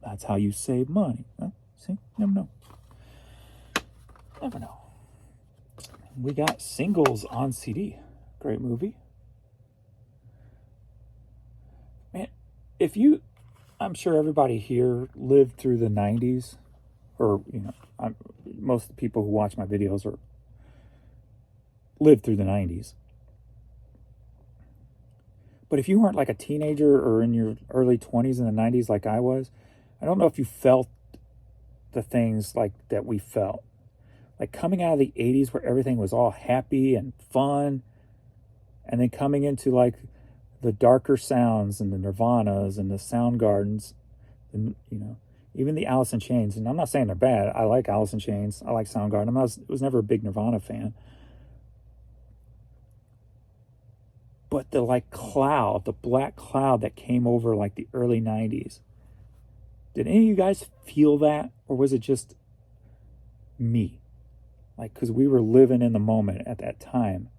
That's how you save money. Huh? See, never know. Never know. We got Singles on CD. Great movie. Man, if you, I'm sure everybody here lived through the 90s, or, you know, most of the people who watch my videos are lived through the 90s. But if you weren't like a teenager or in your early 20s in the 90s like I was, I don't know if you felt the things like that we felt. Like coming out of the 80s where everything was all happy and fun, and then coming into like the darker sounds and the Nirvanas and the Soundgardens, and, you know, even the Alice in Chains. And I'm not saying they're bad. I like Alice in Chains. I like Soundgarden. I was never a big Nirvana fan. But the like cloud, the black cloud that came over like the early 90s. Did any of you guys feel that? Or was it just me? Like, because we were living in the moment at that time.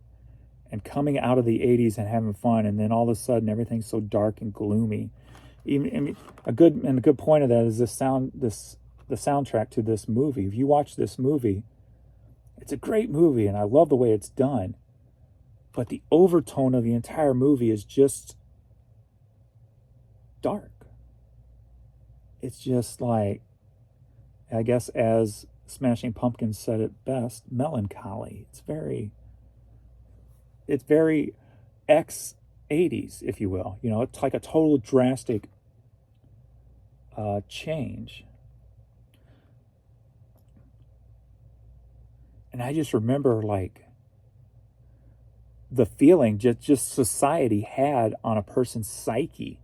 And coming out of the 80s and having fun, and then all of a sudden everything's so dark and gloomy. Even, I mean, a good point of that is the soundtrack to this movie. If you watch this movie, it's a great movie, and I love the way it's done. But the overtone of the entire movie is just dark. It's just like, I guess as Smashing Pumpkins said it best, melancholy. It's very ex-80s, if you will. You know, it's like a total drastic change. And I just remember like the feeling just society had on a person's psyche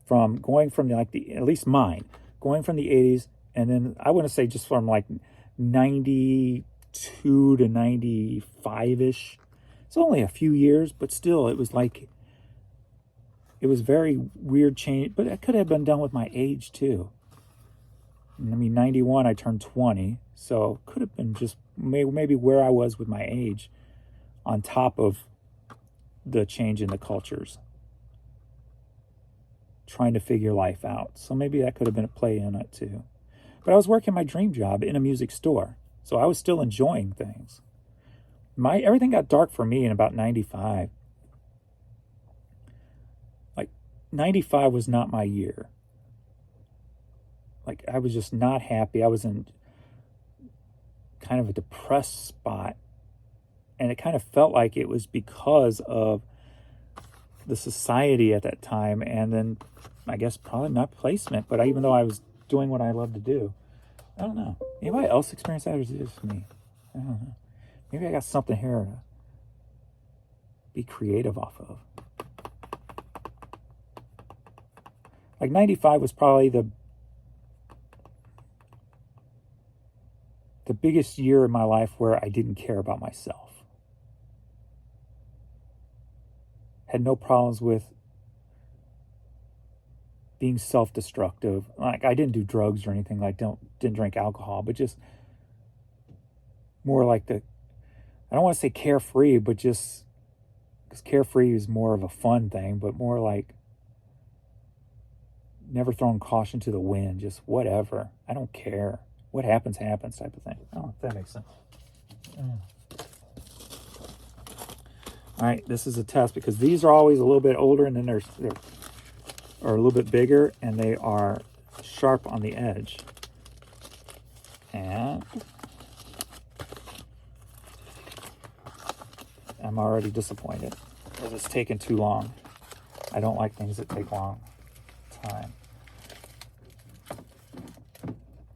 from going from like at least mine, going from the 80s, and then I wouldn't say just from like 92 to 95-ish. It's only a few years, but still it was like, it was very weird change, but it could have been done with my age too. I mean, 91, I turned 20, so it could have been just maybe where I was with my age on top of the change in the cultures. Trying to figure life out. So maybe that could have been a play in it too. But I was working my dream job in a music store, so I was still enjoying things. Everything got dark for me in about 95. Like, 95 was not my year. Like, I was just not happy. I was in kind of a depressed spot. And it kind of felt like it was because of the society at that time. And then, I guess, probably not placement. But even though I was doing what I love to do, I don't know. Anybody else experience that, or is it just me? I don't know. Maybe I got something here to be creative off of. Like 95 was probably the biggest year in my life where I didn't care about myself. Had no problems with being self-destructive. Like, I didn't do drugs or anything. Like, didn't drink alcohol, but just more like I don't want to say carefree, but just because carefree is more of a fun thing, but more like never throwing caution to the wind, just whatever. I don't care. What happens, happens type of thing. Oh, if that makes sense. All right, this is a test because these are always a little bit older, and then they're a little bit bigger, and they are sharp on the edge. And I'm already disappointed because it's taken too long. I don't like things that take long time.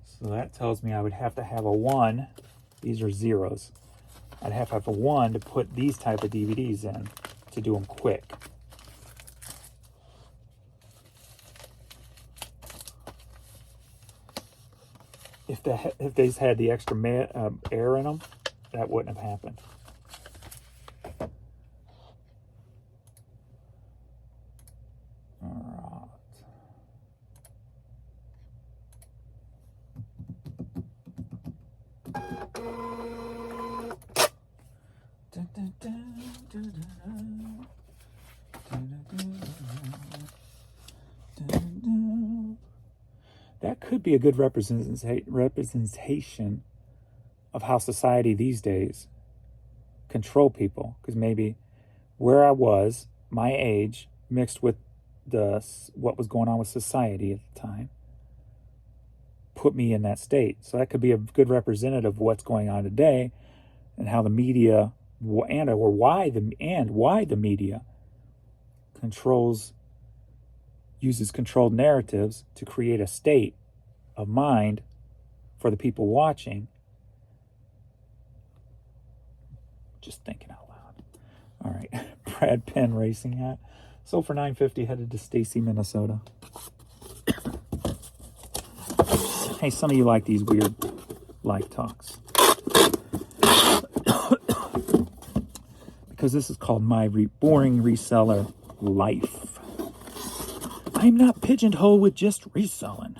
So that tells me I would have to have a 1. These are zeros. I'd have to have a 1 to put these type of DVDs in to do them quick. If these had the extra air in them, that wouldn't have happened. That could be a good representation of how society these days control people, because maybe where I was, my age, mixed with what was going on with society at the time, put me in that state. So that could be a good representative of what's going on today and how the media why the media uses controlled narratives to create a state of mind for the people watching. Just thinking out loud. All right, Brad Penn racing hat. Sold for $950, headed to Stacy, Minnesota. Hey, some of you like these weird life talks. Because this is called my boring reseller life. I'm not pigeonholed with just reselling.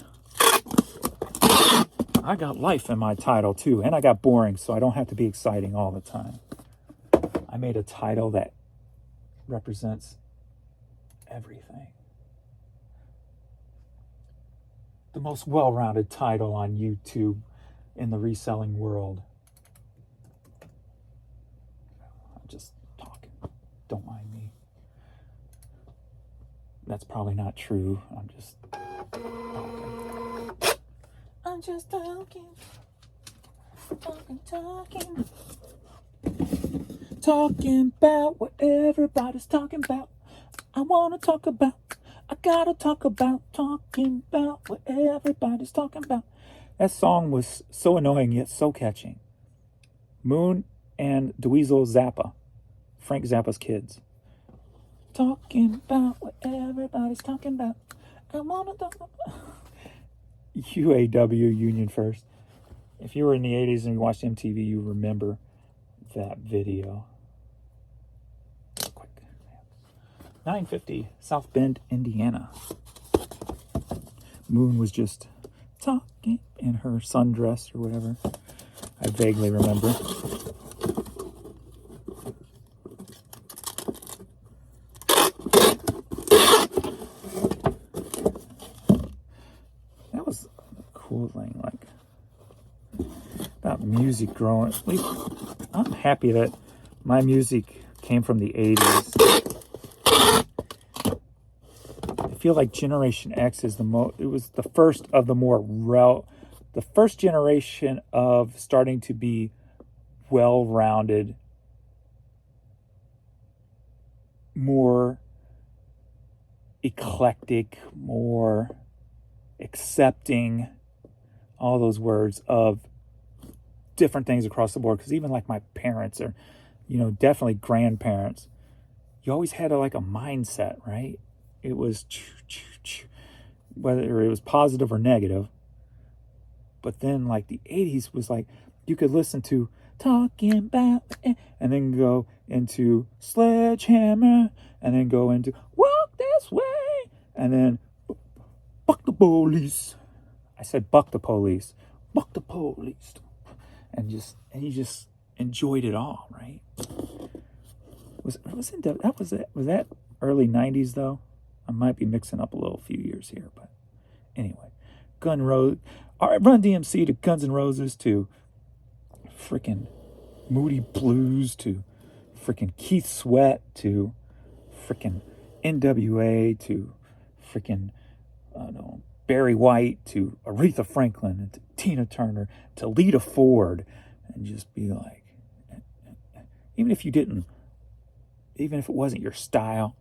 I got life in my title too, and I got boring, so I don't have to be exciting all the time. I made a title that represents everything. The most well-rounded title on YouTube in the reselling world. I'm just talking. Don't mind me. That's probably not true. I'm just talking. I'm just talking. Talking about what everybody's talking about. I gotta talk about talking about what everybody's talking about. That song was so annoying yet so catchy. Moon and Dweezil Zappa, Frank Zappa's kids. Talking about what everybody's talking about. I wanna talk about UAW, Union First. If you were in the 80s and you watched MTV, you remember that video. Quick. $950, South Bend, Indiana. Moon was just talking in her sundress or whatever. I vaguely remember. That was a cool thing, like about music growing. At least I'm happy that my music came from the 80s. I feel like Generation X is it was the first of the first generation of starting to be well-rounded, more eclectic, more accepting, all those words, of different things across the board. Because even like my parents are, definitely grandparents, you always had a mindset, right? It was whether it was positive or negative. But then like the 80s was like, you could listen to talking about, and then go into Sledgehammer, and then go into walk this way, and then buck the police. I said buck the police. Buck the police. And you just enjoyed it all, right? Was that early 90s though? I might be mixing up a few years here, but anyway. Run DMC to Guns N' Roses to freaking Moody Blues to freaking Keith Sweat to freaking NWA to freaking Barry White to Aretha Franklin and to Tina Turner to Lita Ford, and just be like, even if it wasn't your style,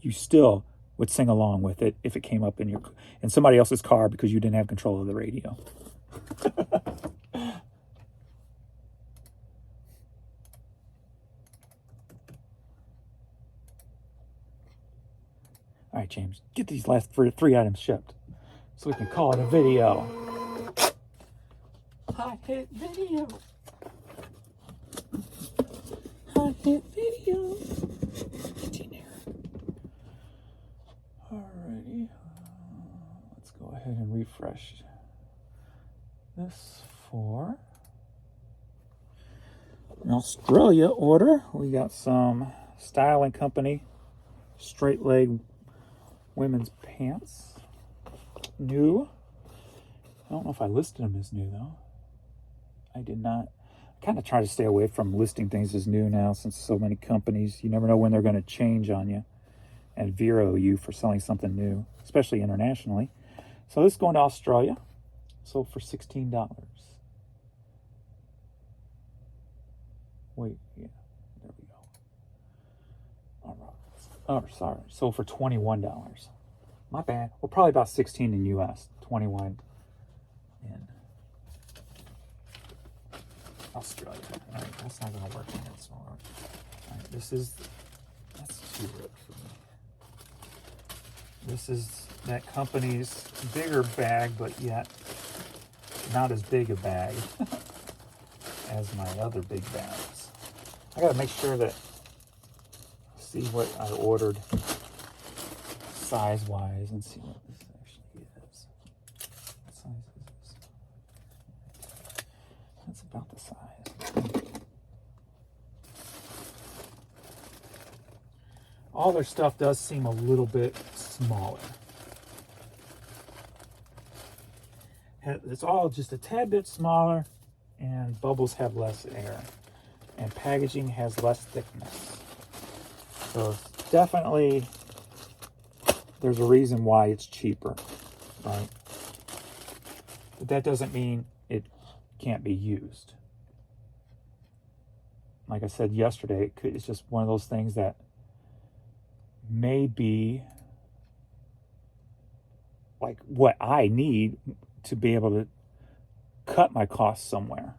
you still would sing along with it if it came up in somebody else's car because you didn't have control of the radio. All right, James, get these last three items shipped so we can call it a video. Hot hit video. Hot hit video. Alrighty. Let's go ahead and refresh this for... Australia order. We got some Style & Company straight leg women's pants. New. I don't know if I listed them as new though. I did not. I kind of try to stay away from listing things as new now, since so many companies, you never know when they're going to change on you and Vero you for selling something new, especially internationally. So this is going to Australia. Sold for $16. Wait, yeah, there we go. All right. Oh, sorry. Sold for $21. My bad. Well, probably about 16 in US, 21 in Australia. All right, that's not going to work in this one. All right, that's too big for me. This is that company's bigger bag, but yet not as big a bag as my other big bags. I gotta make sure that, see what I ordered size-wise and see what this actually is. What size is this? That's about the size. All their stuff does seem a little bit smaller. It's all just a tad bit smaller, and bubbles have less air, and packaging has less thickness. So definitely there's a reason why it's cheaper, right? But that doesn't mean it can't be used. Like I said yesterday, it's just one of those things that may be like what I need to be able to cut my costs somewhere.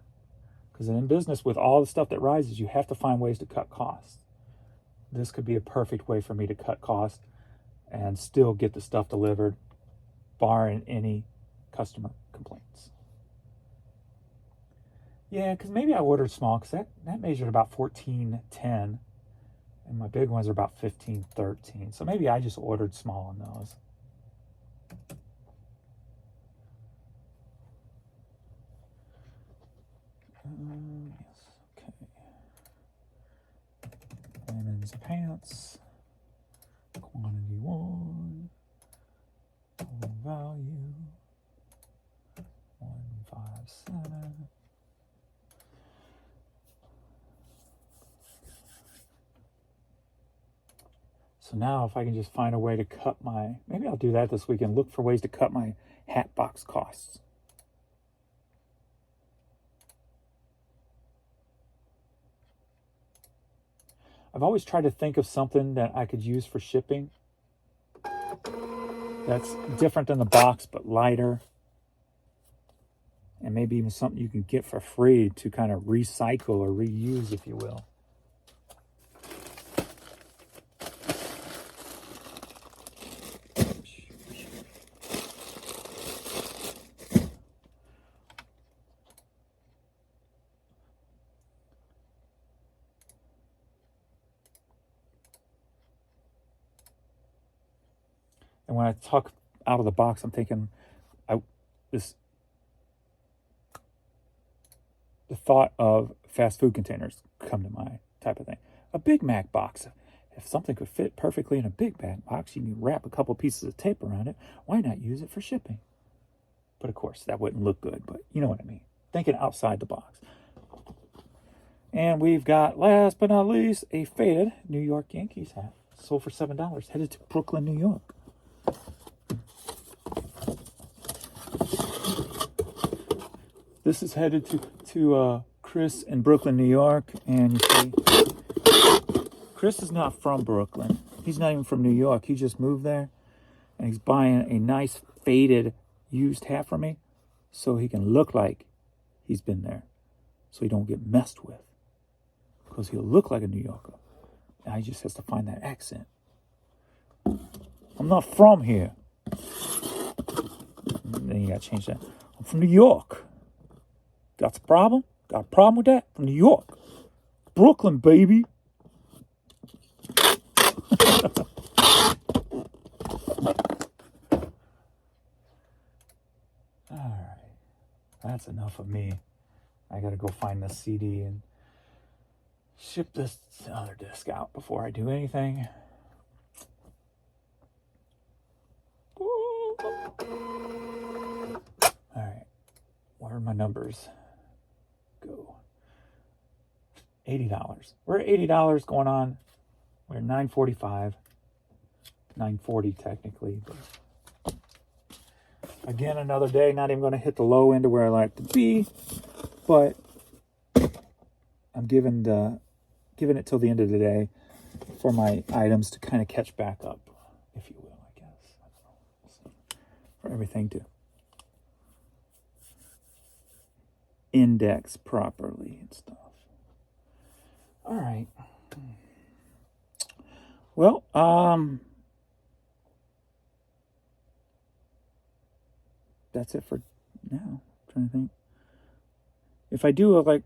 Because in business, with all the stuff that rises, you have to find ways to cut costs. This could be a perfect way for me to cut costs and still get the stuff delivered, barring any customer complaints. Yeah, because maybe I ordered small, because that measured about 14.10, and my big ones are about 15.13. So maybe I just ordered small on those. Yes, okay. Women's pants, quantity 1, total value 157. So now if I can just find a way to cut maybe I'll do that this weekend, look for ways to cut my hat box costs. I've always tried to think of something that I could use for shipping that's different than the box but lighter, and maybe even something you can get for free to kind of recycle or reuse, if you will. And when I talk out of the box, I'm thinking the thought of fast food containers come to mind, type of thing. A Big Mac box. If something could fit perfectly in a Big Mac box, you can wrap a couple pieces of tape around it. Why not use it for shipping? But of course, that wouldn't look good, but you know what I mean. Thinking outside the box. And we've got, last but not least, a faded New York Yankees hat. Sold for $7, headed to Brooklyn, New York. This is headed to Chris in Brooklyn, New York. And you see, Chris is not from Brooklyn. He's not even from New York. He just moved there. And he's buying a nice faded used hat for me so he can look like he's been there. So he don't get messed with. Because he'll look like a New Yorker. Now he just has to find that accent. I'm not from here. And then you gotta change that. I'm from New York. Got a problem? Got a problem with that? From New York. Brooklyn, baby. Alright. That's enough of me. I gotta go find the CD and ship this other disc out before I do anything. Alright, where are my numbers? Go. $80. We're at $80 going on. We're at $9.45. $9.40 technically, but again, another day, not even going to hit the low end of where I like to be, but I'm giving it till the end of the day for my items to kind of catch back up, if you will, I guess. I don't know. So, for everything to index properly and stuff. All right. Well, that's it for now. I'm trying to think. If I do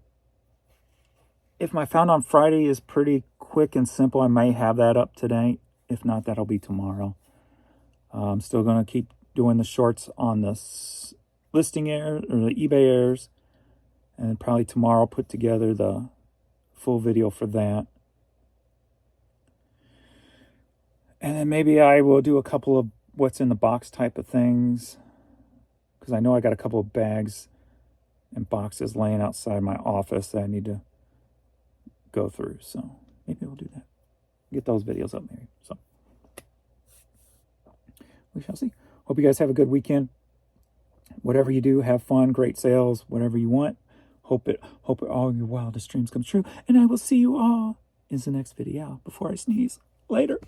if my Found on Friday is pretty quick and simple, I may have that up today. If not, that'll be tomorrow. I'm still going to keep doing the shorts on the listing errors or the eBay errors. And probably tomorrow put together the full video for that. And then maybe I will do a couple of what's in the box type of things. Because I know I got a couple of bags and boxes laying outside my office that I need to go through. So maybe we'll do that. Get those videos up maybe. So we shall see. Hope you guys have a good weekend. Whatever you do, have fun, great sales, whatever you want. Hope all your wildest dreams come true. And I will see you all in the next video before I sneeze. Later.